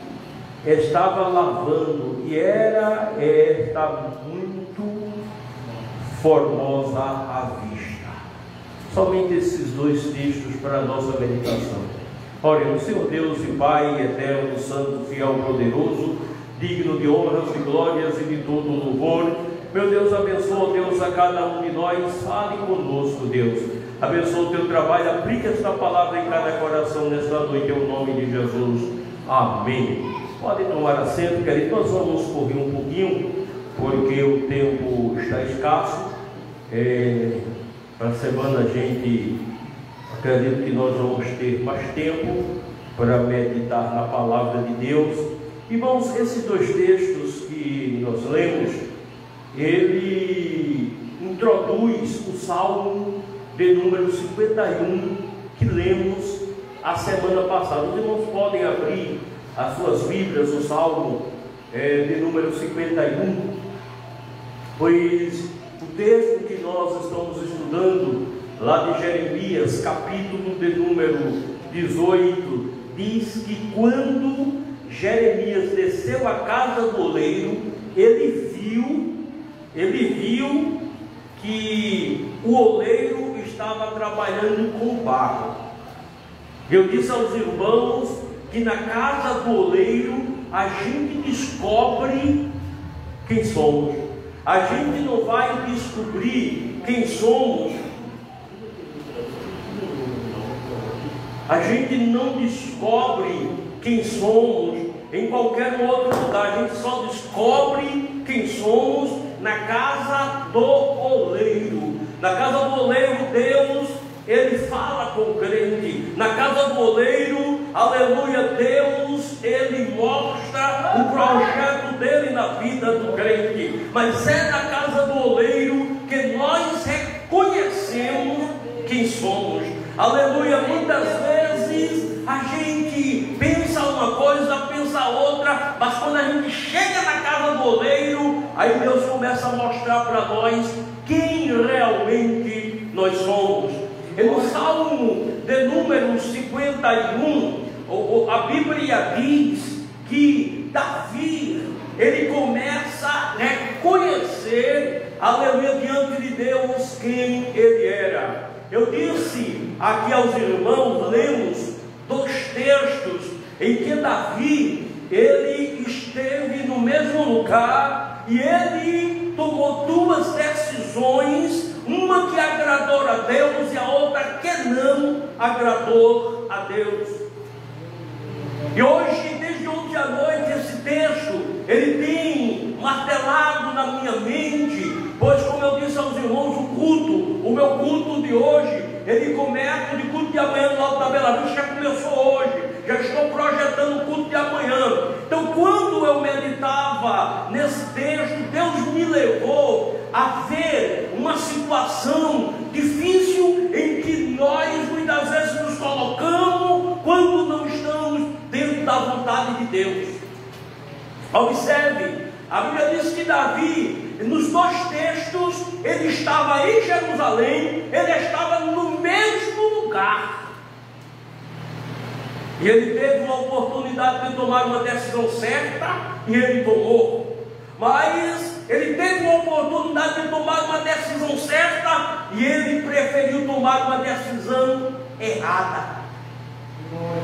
Speaker 2: estava lavando, e era esta muito formosa à vista. Somente esses dois textos para a nossa meditação. Oremos. Senhor Deus e Pai eterno, santo, fiel, poderoso, digno de honras e glórias e de todo louvor, meu Deus, abençoa, Deus, a cada um de nós. Fale conosco, Deus. Abençoa o teu trabalho, aplica esta palavra em cada coração nesta noite, em nome de Jesus. Amém. Podem tomar assento, querido. Nós vamos correr um pouquinho, porque o tempo está escasso. Para a semana a gente, acredito que nós vamos ter mais tempo para meditar na palavra de Deus. Irmãos, esses dois textos que nós lemos, ele introduz o Salmo de número 51, que lemos a semana passada. Os irmãos podem abrir as suas Bíblias, o Salmo de número 51, pois o texto que nós estamos estudando, lá de Jeremias, capítulo de número 18, diz que quando Jeremias desceu à casa do oleiro, ele viu que o oleiro estava trabalhando com barro. Eu disse aos irmãos que na casa do oleiro a gente descobre quem somos. A gente não vai descobrir quem somos. A gente não descobre quem somos em qualquer outro lugar. A gente só descobre quem somos na casa do oleiro. Na casa do oleiro, Deus, ele fala com o crente. Na casa do oleiro, aleluia, Deus, ele mostra o projeto dele na vida do crente. Mas é na casa do oleiro que nós reconhecemos quem somos. Aleluia. Muitas vezes a gente pensa uma coisa, pensa outra, mas quando a gente chega na casa do oleiro, aí Deus começa a mostrar para nós quem realmente nós somos. E no Salmo de número 51, a Bíblia diz que Davi, ele começa a reconhecer, aleluia, diante de Deus quem ele era. Eu disse aqui aos irmãos, lemos dois textos em que Davi, ele esteve no mesmo lugar e ele tomou duas decisões, uma que agradou a Deus e a outra que não agradou a Deus. E hoje, desde ontem à noite, esse texto, ele tem martelado na minha mente, pois, como eu disse aos irmãos, o meu culto de hoje, ele começa, de culto de amanhã no Alto da Bela Vista, já começou hoje, já estou projetando o culto de amanhã. Então, quando eu meditava nesse texto, Deus me levou a ver uma situação difícil em que nós muitas vezes nos colocamos quando não estamos dentro da vontade de Deus. Observe, a Bíblia diz que Davi, nos dois textos, ele estava em Jerusalém, ele estava no mesmo lugar. E ele teve uma oportunidade de tomar uma decisão certa, e ele tomou. Mas ele teve uma oportunidade de tomar uma decisão certa, e ele preferiu tomar uma decisão errada.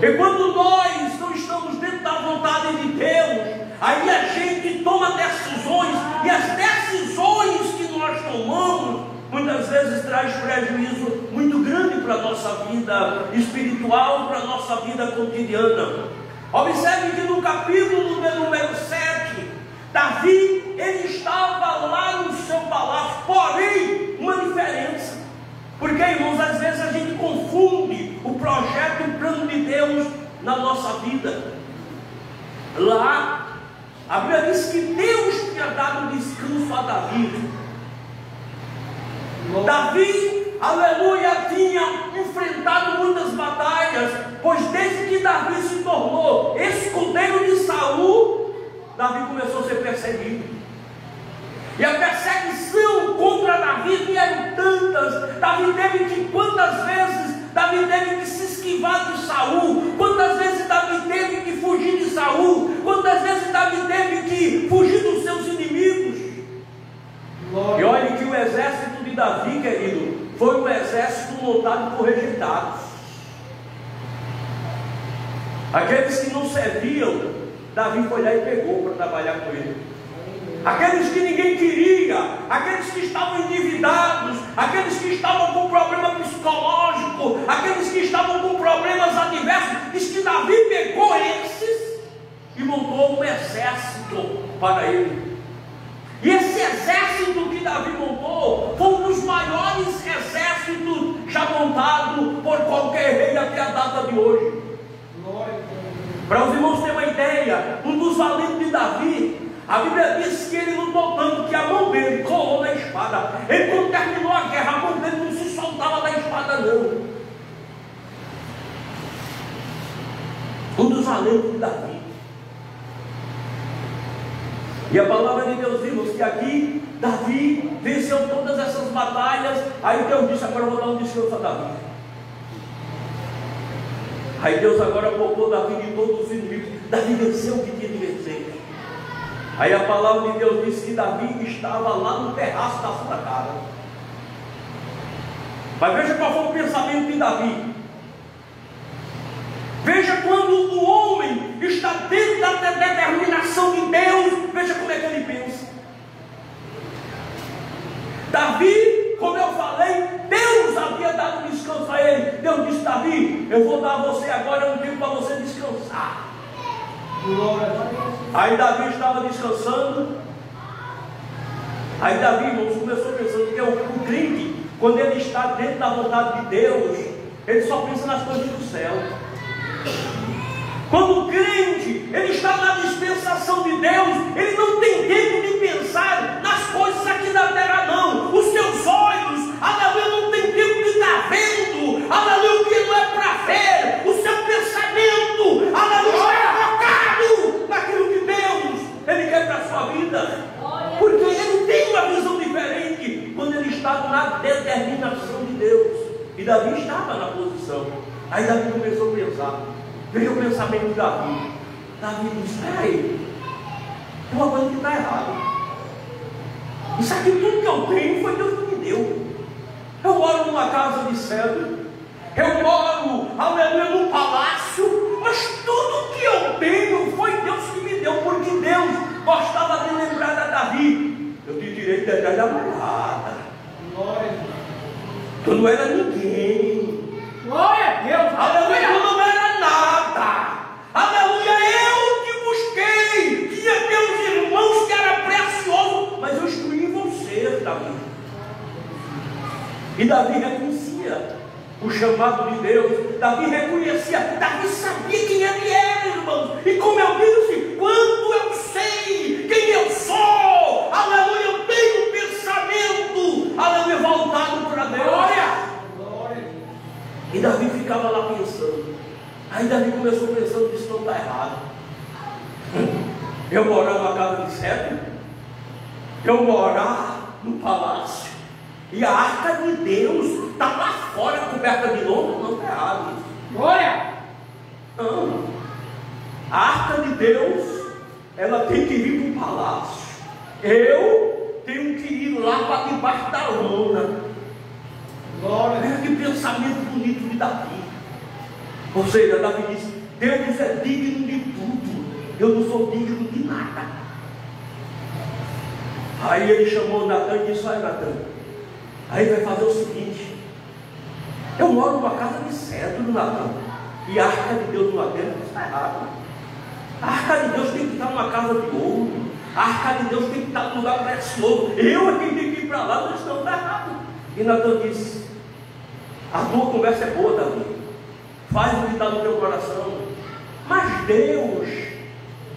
Speaker 2: E quando nós não estamos dentro da vontade de Deus, aí a gente toma decisões, e as decisões que nós tomamos muitas vezes traz prejuízo muito grande para a nossa vida espiritual, para a nossa vida cotidiana. Observe que no capítulo de número 7, Davi, ele estava lá no seu palácio, porém, uma diferença. Porque, irmãos, às vezes a gente confunde o projeto e o plano de Deus na nossa vida. Lá, a Bíblia diz que Deus tinha dado descanso a Davi. Davi, aleluia, tinha enfrentado muitas batalhas, pois desde que Davi se tornou escudeiro de Saul, Davi começou a ser perseguido. E a perseguição contra Davi eram tantas. Davi teve que, quantas vezes Davi teve que se esquivar de Saul, quantas vezes Davi teve que fugir de Saul, quantas vezes Davi teve que fugir dos seus inimigos. E olhe que o exército de Davi, querido, foi um exército montado por rejeitados. Aqueles que não serviam, Davi foi lá e pegou para trabalhar com ele. Aqueles que ninguém queria, aqueles que estavam endividados, aqueles que estavam com problema psicológico, aqueles que estavam com problemas adversos, diz que Davi pegou esses e montou um exército para ele. E esse exército que Davi montou foi um dos maiores exércitos já montado por qualquer rei até a data de hoje. Para os irmãos terem uma ideia, um dos valentes de Davi, a Bíblia diz que ele lutou tanto que a mão dele colou na espada. Ele, quando terminou a guerra, a mão dele não se soltava da espada, não. Um dos valentes de Davi. E a palavra de Deus diz que aqui Davi venceu todas essas batalhas. Aí Deus disse: agora eu vou dar um descanso a Davi. Aí Deus agora poupou Davi de todos os inimigos. Davi venceu o que tinha de vencer. Aí a palavra de Deus diz que Davi estava lá no terraço da sua casa. Mas veja qual foi o pensamento de Davi. Veja quando o homem está dentro da determinação de Deus, veja como é que ele pensa. Davi, como eu falei, Deus havia dado descanso a ele. Deus disse: Davi, eu vou dar a você agora um tempo para você descansar. Aí Davi estava descansando. Aí Davi, irmãos, começou pensando que o crente, quando ele está dentro da vontade de Deus, ele só pensa nas coisas do céu. Quando o crente, ele está na dispensação de Deus, ele não tem tempo de pensar nas coisas aqui da terra, não. Os seus olhos, aleluia, não tem tempo de estar vendo, aleluia, o que não é para ver. O seu pensamento, aleluia, é focado naquilo que Deus, ele quer para a sua vida. Porque ele tem uma visão diferente quando ele está na determinação de Deus. E Davi estava na posição. Aí Davi começou a pensar. Veja o pensamento de Davi. Davi disse: peraí, tem uma coisa que está errada. Isso aqui tudo que eu tenho foi Deus que me deu. Eu moro numa casa de cedro, eu moro, aleluia, num palácio, mas tudo que eu tenho foi Deus que me deu, porque Deus gostava de lembrar a Davi: eu te tirei de trás da malhada, tu não era ninguém.
Speaker 3: Glória a Deus,
Speaker 2: aleluia, tu não era nada, aleluia, eu te busquei, tinha teus irmãos que era precioso, mas eu instruí você, Davi. E Davi reconhecia o chamado de Deus. Davi reconhecia, Davi sabia quem ele era, irmãos. E como eu disse, quando eu sei quem eu sou, aleluia, eu tenho um pensamento, aleluia, voltado para Deus. Glória. E Davi ficava lá pensando. Aí Davi começou pensando que isso não está errado. Eu morar numa casa de cedro, eu morar no palácio, E a arca de Deus está lá fora, coberta de lona. Não, está errado isso.
Speaker 3: Glória!
Speaker 2: Não. A arca de Deus, ela tem que vir para o palácio. Eu tenho que ir lá para debaixo da lona.
Speaker 3: Glória!
Speaker 2: Olha que pensamento bonito de Davi. Ou seja, Davi disse: Deus é digno de tudo, eu não sou digno de nada. Aí ele chamou Natan e disse: olha, Natan, aí vai fazer o seguinte: eu moro numa casa de cedro, Natan, e a arca de Deus lá dentro está errado. A arca de Deus tem que estar numa casa de ouro, a arca de Deus tem que estar num lugar precioso. Eu é quem tem que ir para lá, não está errado. E Natan disse: a tua conversa é boa, Davi, faz o que está no teu coração. Mas Deus,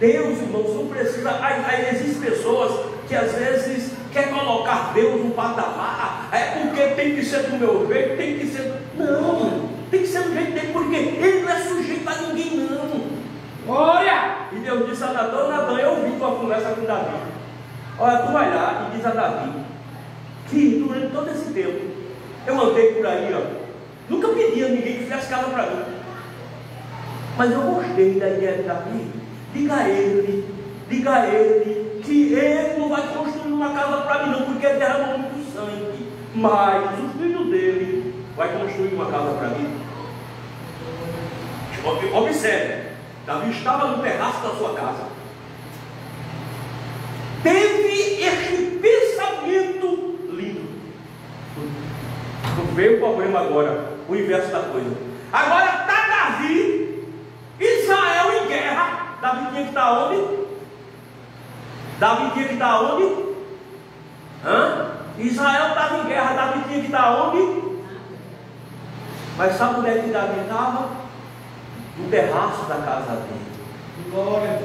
Speaker 2: irmãos, não precisa. Aí existem pessoas que às vezes quer colocar Deus no patamar. É porque tem que ser do meu jeito, tem que ser. Não, tem que ser do jeito dele, porque ele não é sujeito a ninguém, não.
Speaker 3: Glória!
Speaker 2: E Deus disse a Natan: eu ouvi tua conversa com Davi. Olha, tu vai lá e diz a Davi que durante todo esse tempo eu andei por aí, ó. Nunca pedi a ninguém que fizesse casa para mim. Mas eu gostei da ideia de Davi. Diga a ele que ele não vai construir uma casa para mim não, porque ele derramou muito sangue. Mas o filho dele vai construir uma casa para mim. Observe, Davi estava no terraço da sua casa. Teve este pensamento lindo. Não veio o problema agora, o inverso da coisa. Agora está Davi, Israel em guerra. Davi tinha que estar onde? Davi tinha que estar onde? Israel estava em guerra, Davi tinha que estar onde? Mas sabe onde é que Davi estava? No terraço da casa dele.
Speaker 3: Glória!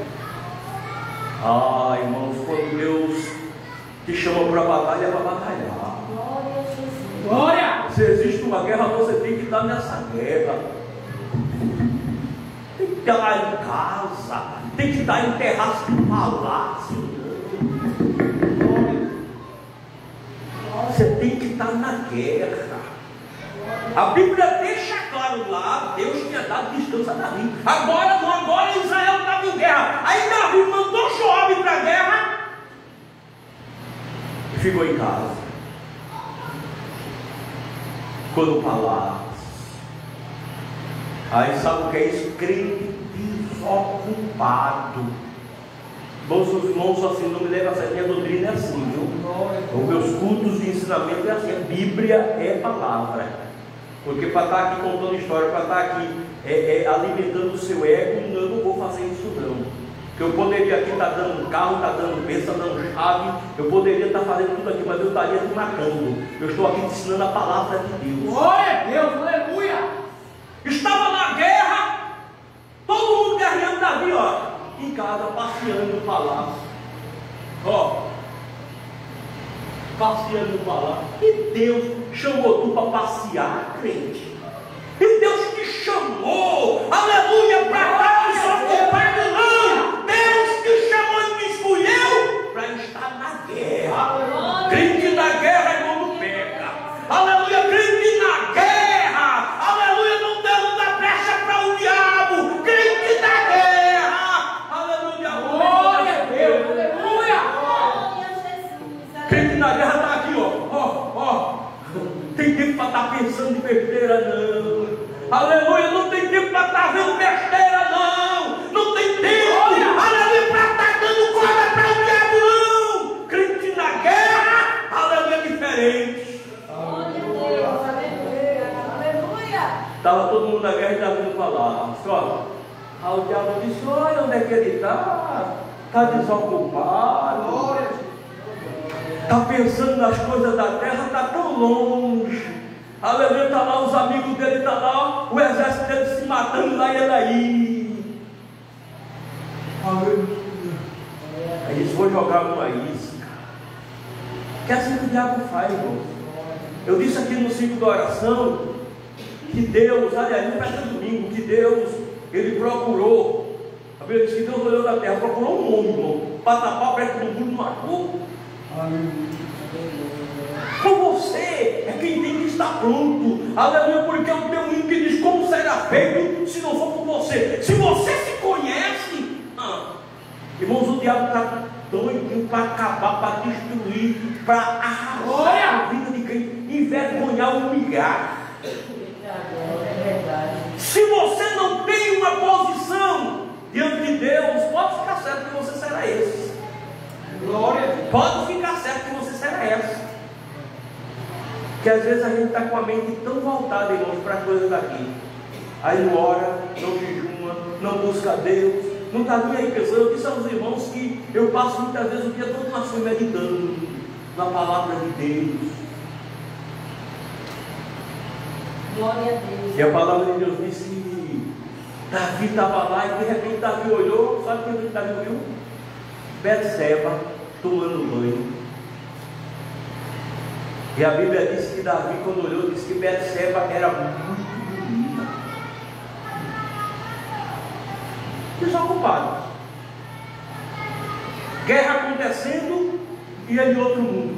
Speaker 2: Ah, irmãos, quando Deus te chama para a batalha, é para batalhar.
Speaker 3: Glória!
Speaker 2: Se existe uma guerra, você tem que estar nessa guerra. Tem que estar lá em casa, tem que estar em terraço de palácio. Você tem que estar na guerra. A Bíblia deixa claro lá, Deus tinha dado descanso a Davi. Agora Israel estava em guerra. Aí Davi mandou Joabe para a guerra e ficou em casa. Ficou no palácio. Aí sabe o que é isso? Crente desocupado. Bons irmãos, assim, não me leva a sério, minha doutrina é assim, viu? Os meus cultos de ensinamento é assim, a Bíblia é palavra. Porque para estar aqui contando história, para estar aqui alimentando o seu ego, eu não vou fazer isso não. Porque eu poderia aqui estar dando carro, estar dando bênção, estar dando chave, eu poderia estar fazendo tudo aqui, mas eu estaria te matando. Eu estou aqui te ensinando a palavra de Deus.
Speaker 3: Glória a Deus, aleluia!
Speaker 2: Estava na guerra, todo mundo guerreando, Davi, ó, em casa, passeando no palácio. Ó, passeando no palácio. E Deus chamou tu para passear, crente. E Deus te chamou, aleluia, para estar desocupado, não. Deus te chamou e me escolheu para estar na guerra. Crente na guerra é quando pega. Aleluia, crente na guerra. Aleluia, não dá brecha para o diabo. Crente na guerra. Aleluia,
Speaker 3: Glória a Deus, aleluia!
Speaker 2: crente na guerra está aqui, ó. Tem tempo para estar pensando em besteira, não. Aleluia, não tem tempo para estar vendo besteira, não. Não tem tempo, aleluia, para estar dando corda para o diabo, não. Crente na guerra, aleluia, diferente. Estava todo mundo na guerra e estava vindo falar. Aí o diabo disse: olha onde é que ele está. Está desocupado. Está pensando nas coisas da terra, está tão longe. Aleluia, está lá os amigos dele, está lá o exército dele se matando lá e ele aí. Aleluia. Aí disse: vou jogar uma isca. Que é assim que o diabo faz, irmão. Eu disse aqui no ciclo da oração que Deus, aliás, no primeiro domingo, que Deus, ele procurou. A Bíblia diz que Deus olhou da terra, procurou um homem, irmão, para tapar perto do mundo, não achou. Com você, quem tem que estar pronto. Aleluia, porque o teu hino que diz como será feito se não for por você. Se você se conhece, irmãos, o diabo está doidinho para acabar, para destruir, para arrasar a vida de quem envergonhar, humilhar. Se você não tem uma posição diante de Deus, pode ficar certo que você será esse. Glória. Pode ficar certo que você será essa. Porque às vezes a gente está com a mente tão voltada, irmãos, para coisas daqui. Aí não ora, não jejuma, não busca Deus, não está nem aí pensando. Eu disse aos irmãos que eu passo muitas vezes o dia todo na sua meditando na palavra de Deus.
Speaker 4: Glória a Deus.
Speaker 2: E a palavra de Deus disse que Davi estava lá e de repente Davi olhou, sabe o que Davi viu? Betseba tomando banho. E a Bíblia diz que Davi, quando olhou, disse que Betseba era muito bonita. Desocupado. Guerra acontecendo e ele em outro mundo.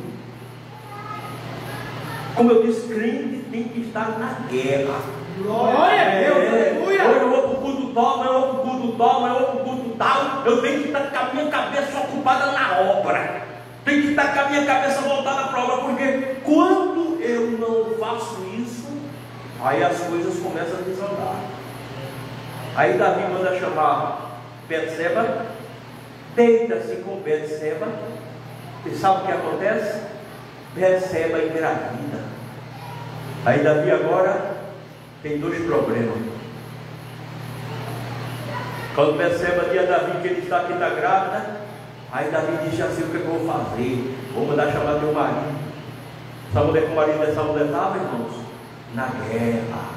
Speaker 2: Como eu disse, crente tem que estar na guerra.
Speaker 5: Glória a Deus, aleluia.
Speaker 2: Eu vou para o culto tal, eu vou para o culto tal, eu vou para o culto tal. Eu tenho que estar com a minha cabeça ocupada na obra. Tenho que estar com a minha cabeça voltada para a obra, porque quando eu não faço isso, aí as coisas começam a desandar. Aí Davi manda chamar Betseba, deita-se com Betseba, e sabe o que acontece? Betseba engravida. Aí Davi agora tem dois problemas. Quando Betseba diz a Davi que ele está aqui, está grávida, aí Davi diz assim: o que é que eu vou fazer? Vou mandar chamar teu marido. Sabe onde é que o marido dessa mulher estava, irmãos? Na guerra.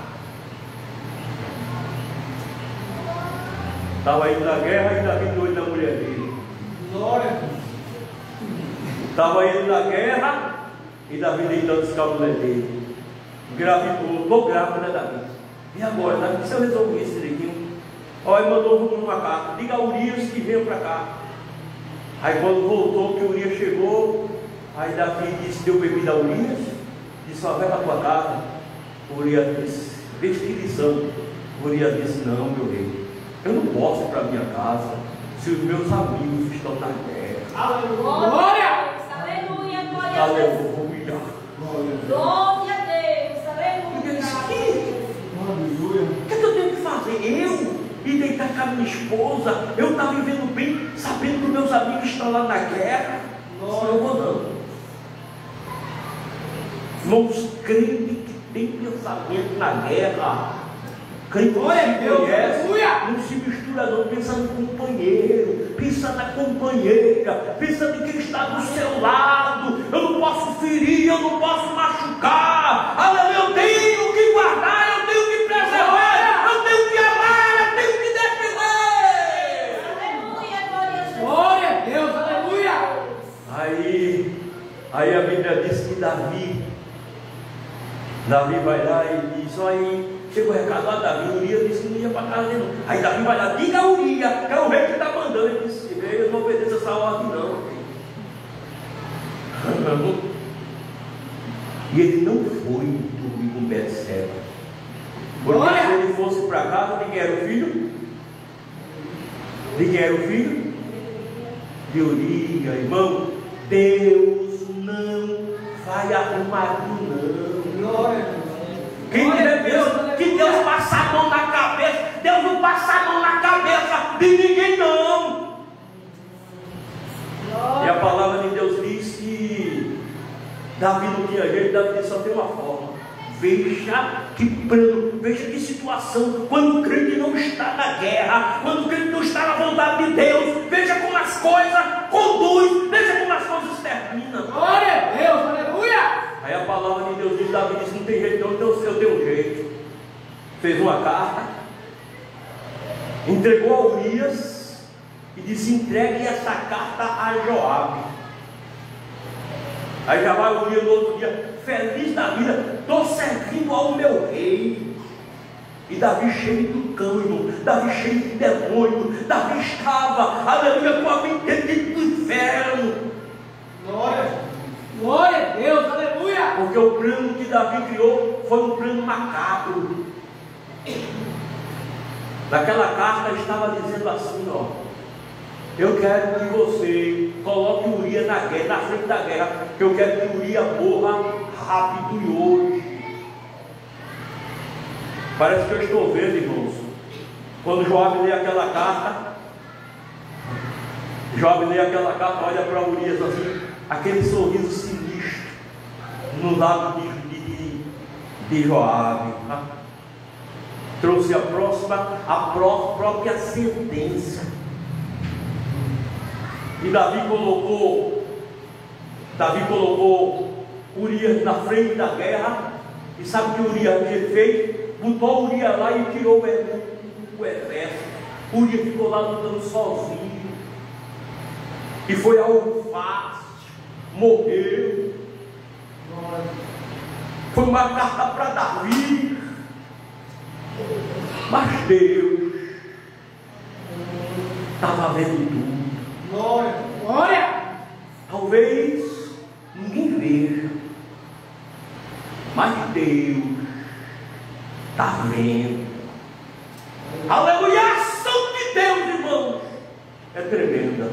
Speaker 2: Estava indo na guerra e Davi doido da mulher dele. Glória. Estava indo na guerra e Davi deitando com a mulher dele. Engravidou, estou grávida, né, Davi? E agora, Davi, se eu resolver isso direitinho? Olha, mandou uma carta: diga a Urias que veio para cá. Aí quando voltou, que Urias chegou, aí Davi disse: deu bebida a Urias, disse: só vai para tua casa. Urias disse: vestilição. Urias disse: não, meu rei, eu não posso ir para minha casa se os meus amigos estão na guerra.
Speaker 4: Aleluia! Aleluia! Glória a Deus!
Speaker 2: Aleluia!
Speaker 4: Glória a Deus! Aleluia!
Speaker 2: O que eu tenho que fazer? Eu e deitar com a minha esposa? Eu estou vivendo bem, sabendo que meus amigos estão lá na guerra? Não, eu vou não. Irmãos, crente que tem pensamento na guerra, crente que se conhece, não se mistura não, pensa no companheiro, pensa na companheira, pensa em quem está do seu lado. Eu não posso ferir, eu não posso machucar. Aleluia, eu tenho que guardar, eu tenho que preservar, eu tenho que amar, eu tenho que defender.
Speaker 4: Aleluia!
Speaker 5: Glória a Deus, aleluia.
Speaker 2: Aí a Bíblia diz que Davi vai lá e diz: aí chegou o recado lá, Davi, Urias disse que não ia para casa dele. Aí Davi vai lá: diga a Urias, que é o rei que está mandando. Ele disse: eu não obedeço essa ordem não. E ele não foi dormir com Betseba, porque se ele fosse para casa, de quem era o filho? De quem era o filho? De Urias. Irmão, Deus não vai arrumar não. Glória a Deus. Quem tiver Deus, que Deus passa a mão na cabeça, Deus não passa a mão na cabeça de ninguém não. E a palavra de Deus diz que Davi não tinha jeito, Davi disse: só tem uma forma. Veja que plano, veja que situação, quando o crente não está na guerra, quando o crente não está na vontade de Deus, veja como as coisas conduzem, veja como as coisas terminam.
Speaker 5: Glória a Deus, aleluia.
Speaker 2: Aí a palavra de Deus diz: Davi disse: não tem jeito não, então eu tenho um jeito. Fez uma carta, entregou a Urias e disse: entregue essa carta a Joabe. Aí já vai o Urias no outro dia, feliz da vida: estou servindo ao meu rei. E Davi cheio do cão, irmão, Davi cheio de demônio, Davi estava, aleluia, com a mente dentro do inferno.
Speaker 5: Glória a Deus, aleluia.
Speaker 2: porque o plano que Davi criou foi um plano macabro. Naquela carta estava dizendo assim, ó: eu quero que você coloque Urias na guerra, na frente da guerra, que eu quero que Urias morra rápido e hoje. Parece que eu estou vendo, irmãos, quando Joabe lê aquela carta, olha para Urias assim, aquele sorriso sinistro no lado de Joabe, tá? Trouxe a própria sentença. E Davi colocou Urias na frente da guerra. E sabe o que Urias fez? Botou Urias lá e tirou o exército. Urias ficou lá lutando sozinho. E foi ao fácil. Morreu. Foi uma carta para Davi. Mas Deus estava vendo tudo.
Speaker 3: Glória, glória.
Speaker 2: Talvez ninguém veja, mas Deus está vendo. Aleluia! A ação de Deus, irmãos, é tremenda.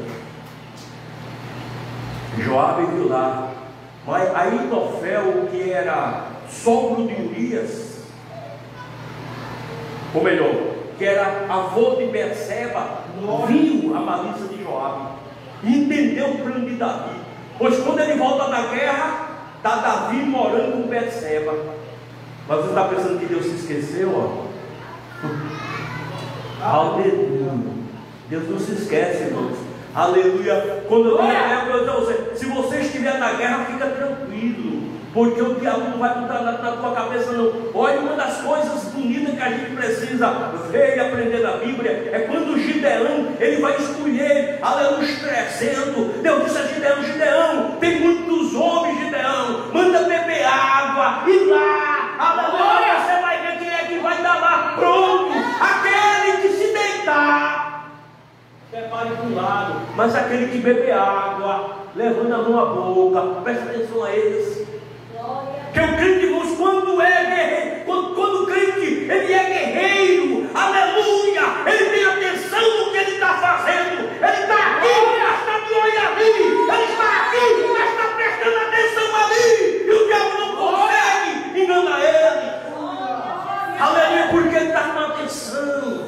Speaker 2: Joabe viu lá, mas Aitofel, que era sogro de Urias, ou melhor, que era avô de Betseba, viu a malícia de Joabe e entendeu o plano de Davi. Pois quando ele volta da guerra, está Davi morando com Betseba. Mas você está pensando que Deus se esqueceu? Ó? Aleluia. Deus não se esquece, irmãos. Aleluia. Quando eu digo a você, se você estiver na guerra, fica tranquilo, porque o diabo não vai botar na tua cabeça, não. Olha, uma das coisas bonitas que a gente precisa ver e aprender na Bíblia é quando o Gideão, ele vai escolher, aleluia, os 300. Deus disse a Gideão: Gideão, tem muitos homens, Gideão, manda beber água, e lá, aleluia, você vai ver quem é que vai dar lá. Pronto, aquele que se deitar, prepare para um lado, mas aquele que beber água, levando a mão à boca, presta atenção a eles. Que o crente, irmãos, quando é guerreiro, quando o crente ele é guerreiro, aleluia, ele tem atenção no que ele está fazendo. Ele está aqui, mas está de olho ali. Ele está aqui, mas está prestando atenção ali. E o diabo não consegue enganar ele. Aleluia, porque ele está com atenção.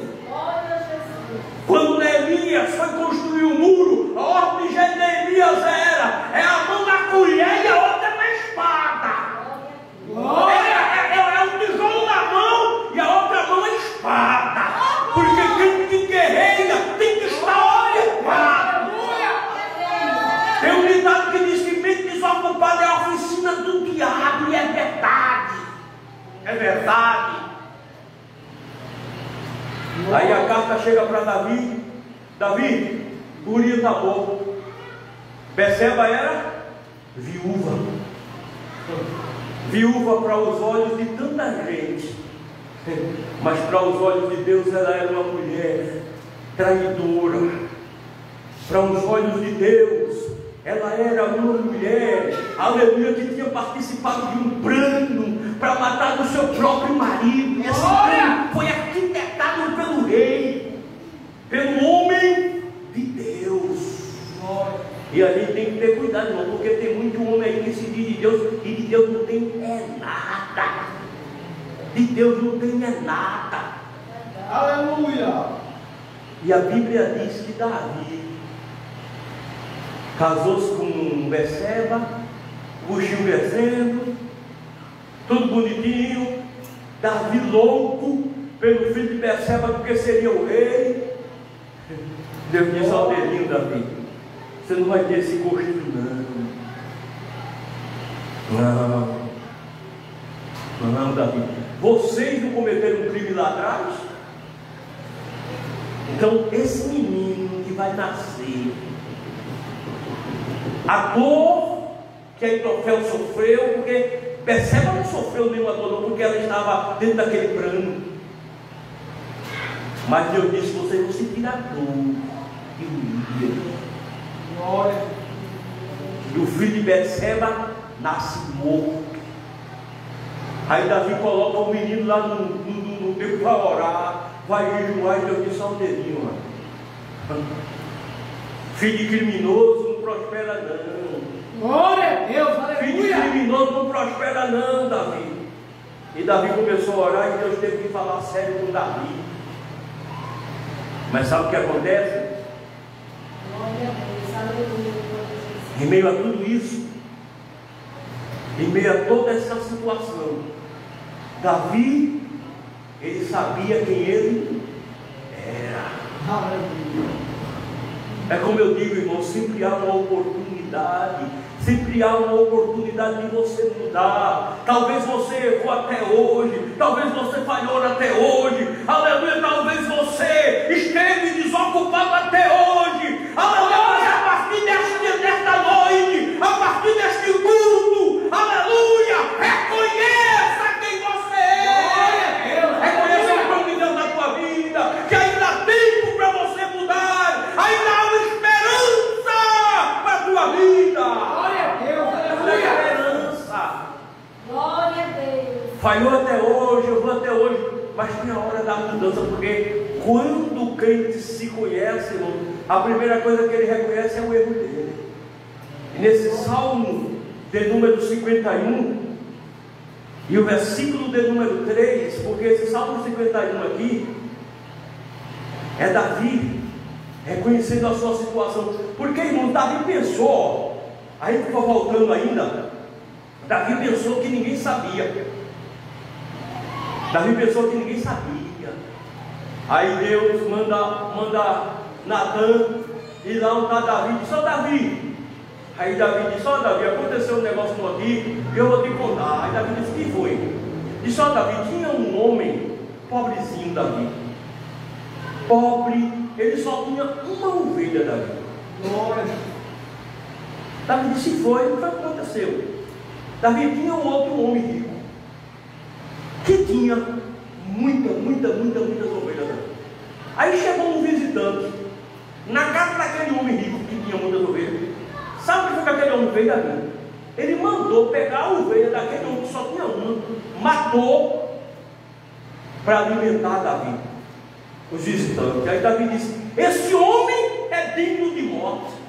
Speaker 2: Quando Neemias foi construir o muro, a ordem de Neemias é a mão na colher e a outra na espada. É um tijolo na mão e a outra mão é espada. Porque quem que guerreia tem que estar ocupado. Tem um ditado que diz que mente desocupada é a oficina do diabo, e é verdade. É verdade. Aí a carta chega para Davi: Davi, Urias está morto. Betseba era viúva. Viúva para os olhos de tanta gente, mas para os olhos de Deus ela era uma mulher traidora. Para os olhos de Deus ela era uma mulher, aleluia, que tinha participado de um plano para matar o seu próprio marido. E esse plano foi arquitetado pelo rei, pelo homem de Deus. E a gente tem que ter cuidado, irmão, porque tem muito homem aí que se diz de Deus e de Deus não tem nada. De Deus não tem nada.
Speaker 3: Aleluia.
Speaker 2: E a Bíblia diz que Davi casou-se com Betseba, fugiu crescendo, tudo bonitinho. Davi louco pelo filho de Betseba, porque seria o rei. Deus disse ao dedinho: Davi, você não vai ter esse gostinho, não, Davi. Vocês não cometeram um crime lá atrás? Então, esse menino que vai nascer, a dor que Aitofel sofreu, porque Betseba não sofreu nenhuma dor, porque ela estava dentro daquele plano. Mas Deus disse: vocês vão sentir a dor e o Urias. E o filho de Betseba nasce morto. Aí Davi coloca o menino lá no tempo para orar, vai jejuar, e Deus diz só um dedinho lá. Filho de criminoso não prospera não.
Speaker 3: Glória a Deus,
Speaker 2: Filho de
Speaker 3: aleluia.
Speaker 2: criminoso não prospera não, Davi. E Davi começou a orar e Deus teve que falar sério com Davi. Mas sabe o que acontece?
Speaker 3: Glória a Deus, aleluia.
Speaker 2: Em meio a tudo isso, em meio a toda essa situação, Davi, ele sabia quem ele era.
Speaker 3: Aleluia.
Speaker 2: É como eu digo, irmão, sempre há uma oportunidade. Sempre há uma oportunidade de você mudar. Talvez você errou até hoje, talvez você falhou até hoje, aleluia, talvez você esteve desocupado até hoje, aleluia, mas a partir desta noite, a partir deste culto, aleluia, reconheça quem você é, reconheça o plano de Deus na tua vida, que ainda há tempo para você mudar, ainda há uma esperança para a tua vida.
Speaker 3: Glória a Deus.
Speaker 2: Falhou até hoje, eu vou até hoje, mas tem a hora da mudança, porque quando o crente se conhece, irmão, a primeira coisa que ele reconhece é o erro dele. E nesse salmo de número 51 e o versículo de número 3, porque esse salmo 51 aqui é Davi reconhecendo a sua situação. Porque, irmão, Davi pensou, aí ficou voltando ainda. Davi pensou que ninguém sabia. Davi pensou que ninguém sabia. Aí Deus manda Natan ir lá onde Davi disse: ó Davi. Aí Davi disse: ó Davi, aconteceu um negócio aqui e eu vou te contar. Aí Davi disse: que foi? Disse: ó Davi, tinha um homem, pobrezinho Davi, pobre, ele só tinha uma ovelha, Davi.
Speaker 3: Glória.
Speaker 2: Davi disse: foi, o que aconteceu? Davi tinha um outro homem rico, que tinha muitas ovelhas. Aí chegou um visitante na casa daquele homem rico que tinha muitas ovelhas. Sabe o que foi que aquele homem fez, Davi? Ele mandou pegar a ovelha daquele homem que só tinha uma, matou para alimentar Davi, os visitantes. Aí Davi disse: esse homem é digno de morte.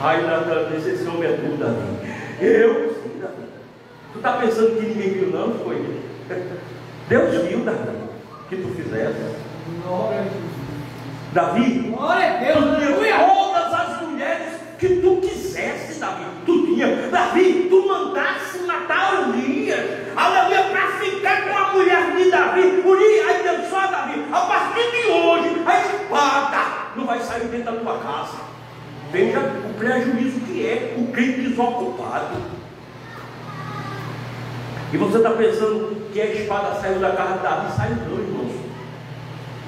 Speaker 2: Aí Natan disse: esse homem é tudo, Davi. Eu sim, Davi. Tu está pensando que ninguém viu, não? Foi Deus viu, Davi, que tu fizeste.
Speaker 3: Glória a Deus.
Speaker 2: Davi,
Speaker 3: Glória a Deus,
Speaker 2: tu tinha
Speaker 3: aleluia.
Speaker 2: todas as mulheres que tu quisesse, Davi. Tu tinha, Davi, tu mandasse matar Urias, aleluia, para ficar com a mulher de Davi. Urias, aí Deus só, Davi, a partir de hoje, a espada não vai sair dentro da tua casa. Veja o prejuízo que é o crente desocupado. E você está pensando que a espada saiu da casa de Davi? Saiu não, irmãos.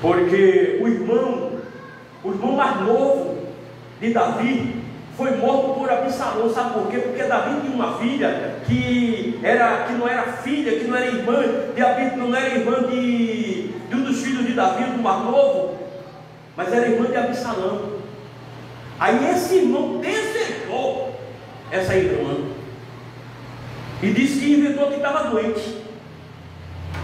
Speaker 2: Porque o irmão mais novo de Davi foi morto por Absalão. Sabe por quê? Porque Davi tinha uma filha que não era filha, que não era irmã de Davi, não era irmã de um dos filhos de Davi, do mais novo, mas era irmã de Absalão. Aí esse irmão desejou essa irmã e disse que inventou que estava doente.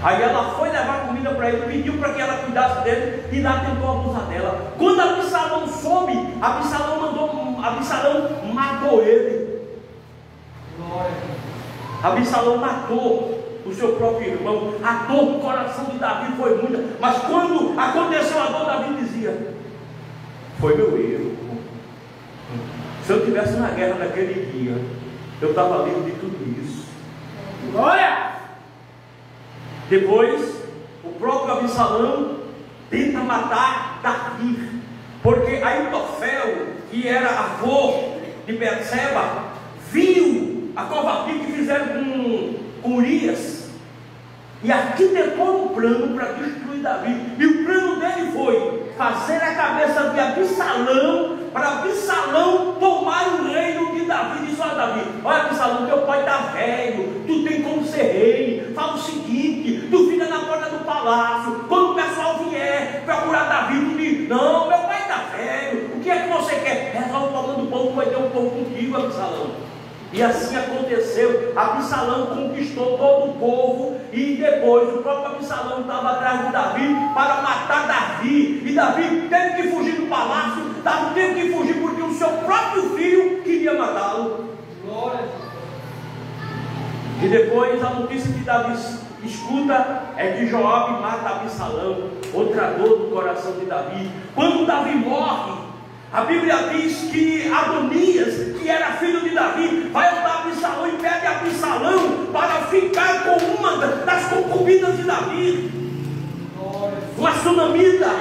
Speaker 2: Aí ela foi levar comida para ele, pediu para que ela cuidasse dele e lá tentou abusar dela. Quando Absalão soube, Absalão matou ele. Absalão matou o seu próprio irmão. A dor no coração de Davi foi muita, mas quando aconteceu a dor, Davi dizia: foi meu erro. Se eu estivesse na guerra naquele dia, eu estava livre de tudo isso.
Speaker 3: Glória!
Speaker 2: Depois, o próprio Absalão tenta matar Davi, porque Aitofel, que era avô de Betseba, viu a covardia que fizeram com Urias e arquitetou um plano para destruir Davi. E o plano dele foi fazer a cabeça de Absalão, para Absalão tomar o reino de Davi. Disse: olha Davi, olha Absalão, teu pai está velho, tu tem como ser rei. Fala o seguinte, tu fica na porta do palácio, quando o pessoal vier procurar Davi, tu diz: não, meu pai está velho, o que é que você quer? Resolve o problema do povo, vai ter um povo contigo, Absalão. E assim aconteceu. Absalão conquistou todo o povo, e depois o próprio Absalão estava atrás de Davi para matar Davi, e Davi teve que fugir do palácio. Davi teve que fugir porque o seu próprio filho queria matá-lo. E depois a notícia que Davi escuta é que Joabe mata Absalão, outra dor do coração de Davi. Quando Davi morre, a Bíblia diz que Adonias, que era filho de Davi, vai até Absalão e pede Absalão para ficar com uma das concubinas de Davi, uma sunamita,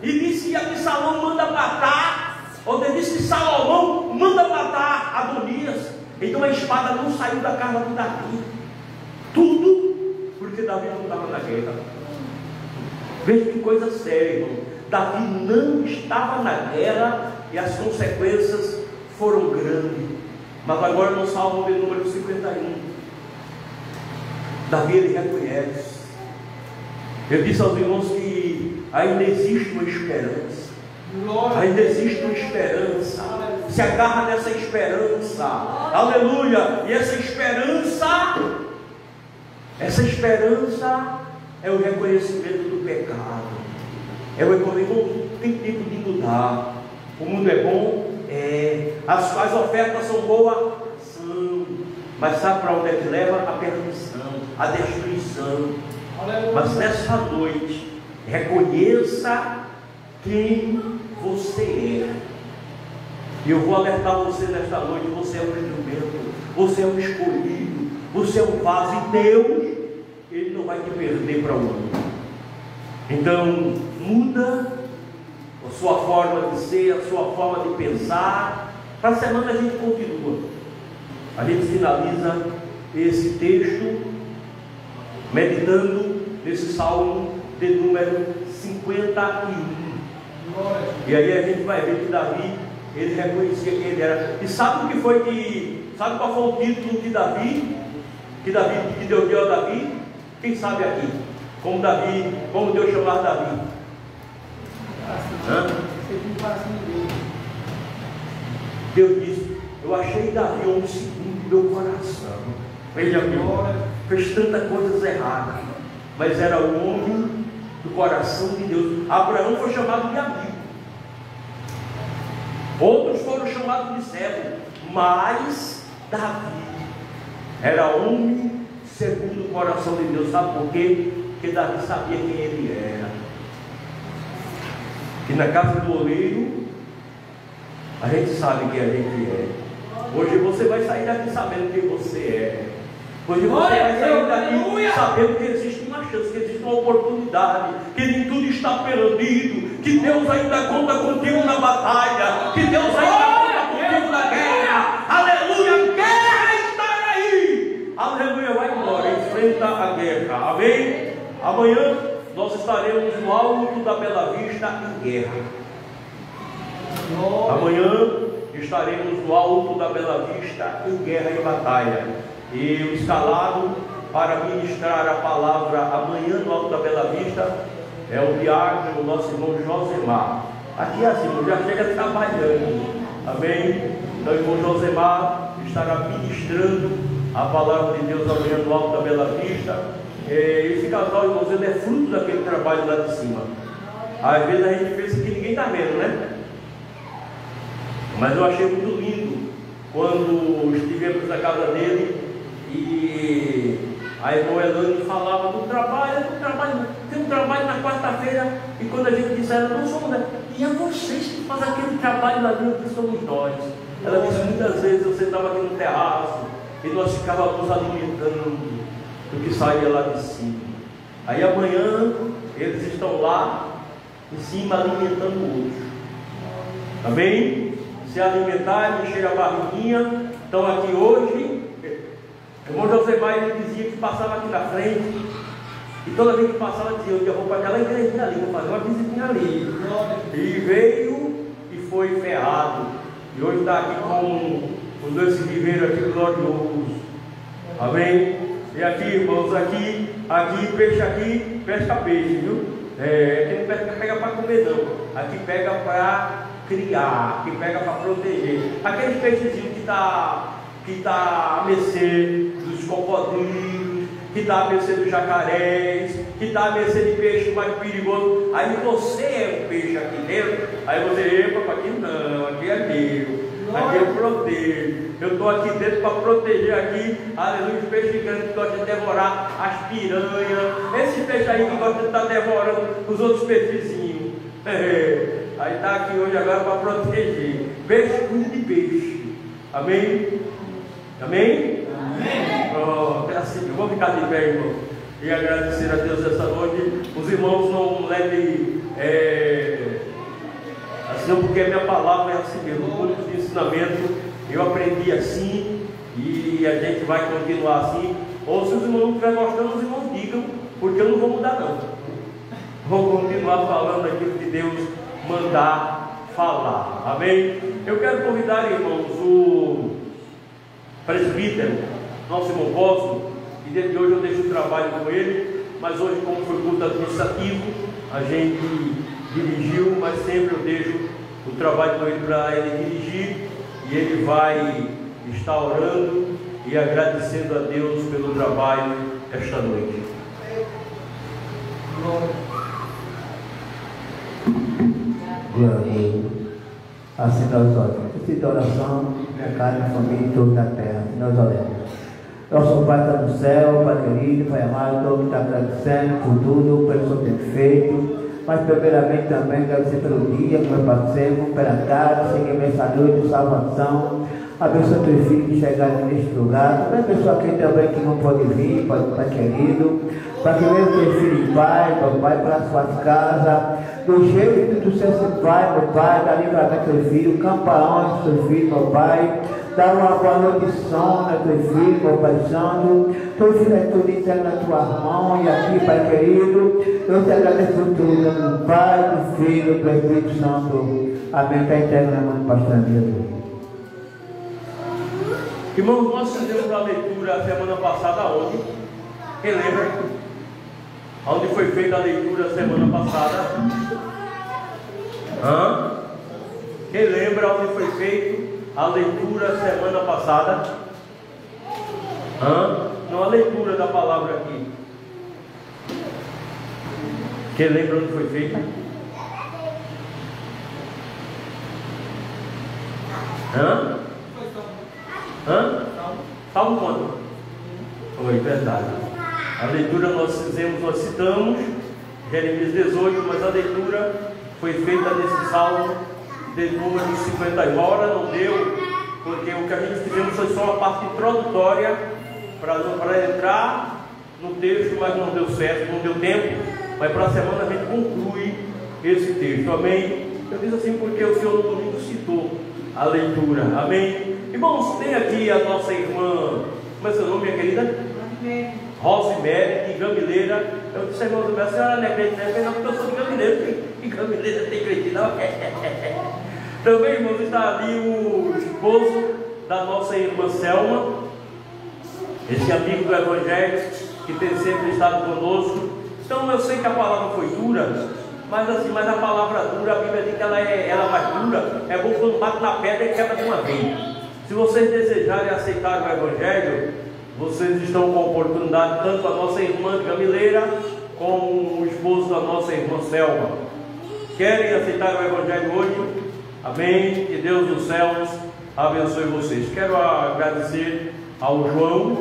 Speaker 2: e diz que Absalão manda matar, ou diz que Salomão manda matar Adonias. Então a espada não saiu da carne de Davi. Tudo porque Davi não estava na guerra. Veja que coisa séria, irmão. Davi não estava na guerra e as consequências foram grandes. Mas agora no Salmo de número 51, Davi ele reconhece. Eu disse aos irmãos que ainda existe uma esperança. Ainda existe uma esperança. Se agarra nessa esperança. Aleluia. E essa esperança é o reconhecimento do pecado. É o reconhecimento. Tem tempo de mudar. O mundo é bom? É. As ofertas são boas? São. Mas sabe para onde é que leva? A perdição, a destruição. Mas nessa noite, reconheça quem você é. E eu vou alertar você nesta noite: você é um instrumento, você é um escolhido, você é um vaso, e Deus, Ele não vai te perder para o mundo. Então, muda a sua forma de ser, a sua forma de pensar. Para a semana a gente continua. A gente finaliza esse texto meditando nesse Salmo de número 51. E aí a gente vai ver que Davi, ele reconhecia quem ele era. E sabe o que foi que... Sabe qual foi o título de Davi? Que Deus deu a Davi? Quem sabe aqui? Como Deus chamava Davi? Deus disse: eu achei Davi homem segundo meu coração. Veja bem, fez tantas coisas erradas, mas era o homem do coração de Deus. Abraão foi chamado de amigo, outros foram chamados de servo, mas Davi era homem segundo o coração de Deus. Sabe por quê? Porque Davi sabia quem ele era. E na casa do oleiro, a gente sabe quem a gente é. Hoje você vai sair daqui sabendo quem você é. Hoje você vai sair daqui sabendo que existe uma chance, que existe uma oportunidade, que nem tudo está perdido, que Deus ainda conta contigo na batalha, que Deus ainda conta contigo na guerra. Aleluia, guerra está aí. Aleluia, vai embora, enfrenta a guerra. Amém? Amanhã nós estaremos no alto da Bela Vista em guerra. Amanhã estaremos no alto da Bela Vista em guerra e batalha. E o escalado para ministrar a palavra amanhã no alto da Bela Vista é o diácono, o nosso irmão Josemar. Aqui assim, já chega trabalhando. Amém? Então o irmão Josemar estará ministrando a palavra de Deus amanhã no alto da Bela Vista. Esse casal, irmãos, ele é fruto daquele trabalho lá de cima. Às vezes a gente pensa que ninguém está vendo, né? Mas eu achei muito lindo quando estivemos na casa dele e a irmã Elane falava do trabalho, tem um trabalho na quarta-feira, e quando a gente disse, ela não somos, né? E é vocês que fazem aquele trabalho lá dentro, que somos nós. Ela disse, muitas vezes eu sentava aqui no terraço e nós ficávamos alimentando do que saía lá de cima. Aí amanhã eles estão lá em cima alimentando outros. Amém? Se alimentar, encher a barriguinha. Estão aqui hoje. O irmão Josemar, ele dizia que passava aqui na frente, e toda vez que passava dizia, eu vou para aquela igrejinha ali, vou fazer uma visitinha ali. E veio e foi ferrado. E hoje está aqui com os dois que viveram aqui glorioso. Amém? E aqui, irmãos, aqui, pesca peixe, viu? Aqui não pega para comer não. Aqui pega para criar, aqui pega para proteger. Aqueles peixezinhos que que está a mercê dos cocodrilos, que está a mercê dos jacarés, que está a mercê de peixe mais perigoso. Aí você é um peixe aqui dentro, aí você, epa, aqui não, aqui é meu, aqui eu protejo. Eu estou aqui dentro para proteger aqui, aleluia, os peixes grandes que gostam de devorar as piranhas, esses peixes aí que gostam de estar devorando os outros peixezinhos. Aí está aqui hoje agora para proteger. Peixe cuida de peixe. Amém? Amém? Amém. Oh, é assim, eu vou ficar de pé, irmão, e agradecer a Deus essa noite. Os irmãos não levem assim, não, porque a minha palavra é assim mesmo. O curso de ensinamento eu aprendi assim e a gente vai continuar assim. Ou se os irmãos não estiverem gostando, os irmãos digam, porque eu não vou mudar não. Vou continuar falando aquilo que Deus mandar falar. Amém? Eu quero convidar, irmãos, o presbítero, nosso irmão Bosco, e desde hoje eu deixo o trabalho com ele, mas hoje, como foi culto administrativo, a gente dirigiu, mas sempre eu deixo o trabalho com ele para ele dirigir, e ele vai estar orando e agradecendo a Deus pelo trabalho esta noite.
Speaker 1: Glória a Deus. Assim nós oramos. Essa de oração, minha casa, minha família, toda na terra. Assim nós oramos. Nosso Pai está no céu, Pai querido, Pai amado, todo está agradecendo por tudo, pelo seu perfeito. Mas primeiramente também agradecer pelo dia que nós passamos, pela casa, seguir essa noite de salvação. Abençoa teu filho que chegar neste lugar. Abençoa aquele também que não pode vir, Pai querido. Para que venha teu filho em paz, Pai, para as suas casas. Do jeito que tu seja Pai, meu Pai, dá livramento teu filho, camparão teu filho, meu Pai. Dá uma boa noite de sono a teu filho, meu Pai Santo. Teu filho é tudo entregue na tua mão. E aqui, Pai querido, eu te agradeço por tudo, meu Pai, do Filho, do Espírito Santo. Amém. Está entregue na mão do pastor André.
Speaker 2: Irmãos, nós fizemos a leitura semana passada onde? Quem lembra? Onde foi feita a leitura semana passada? Quem lembra onde foi feita a leitura semana passada? Não a leitura da palavra aqui. Quem lembra onde foi feita? Salmo quanto? Foi verdade. A leitura nós fizemos, nós citamos Jeremias 18, mas a leitura foi feita nesse salmo de número 50. Uma hora não deu, porque o que a gente fizemos foi só uma parte introdutória para entrar no texto, mas não deu certo, não deu tempo. Mas para a semana a gente conclui esse texto. Amém? Eu disse assim porque o Senhor no domingo citou a leitura. Amém? Irmãos, tem aqui a nossa irmã, como é seu nome, minha querida? Rosemary, de Gamileira. Eu disse, irmã, a senhora não é crente, não, porque eu sou de Gamileira. E Gamileira tem crente, não? Também, irmãos, está ali o esposo da nossa irmã Selma, esse amigo do Evangelho, que tem sempre estado conosco. Então, eu sei que a palavra foi dura, mas a palavra dura, a Bíblia diz que ela é mais dura. É bom quando bate na pedra e quebra de uma vez. Se vocês desejarem aceitar o Evangelho, vocês estão com a oportunidade, tanto a nossa irmã de Gamileira, como o esposo da nossa irmã Selma. Querem aceitar o Evangelho hoje? Amém? Que Deus dos céus abençoe vocês. Quero agradecer ao João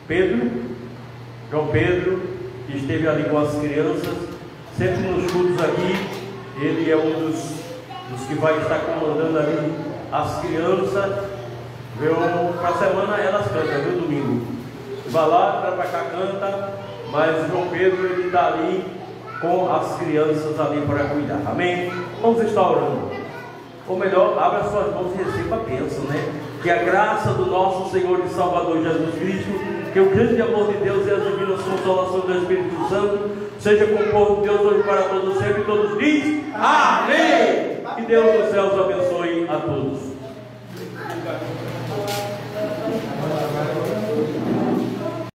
Speaker 2: Pedro, que esteve ali com as crianças, sempre nos cultos aqui. Ele é um dos que vai estar comandando ali as crianças. Para a semana elas cantam, viu, domingo? Vai lá, vai para cá, canta, mas o João Pedro ele está ali com as crianças ali para cuidar. Amém? Vamos estar orando. Ou melhor, abra suas mãos e receba a bênção, né? Que a graça do nosso Senhor e Salvador Jesus Cristo, que o grande amor de Deus e as divinas consolações do Espírito Santo seja com o povo de Deus hoje para todos sempre. E todos dizem amém. Que Deus dos céus abençoe a todos.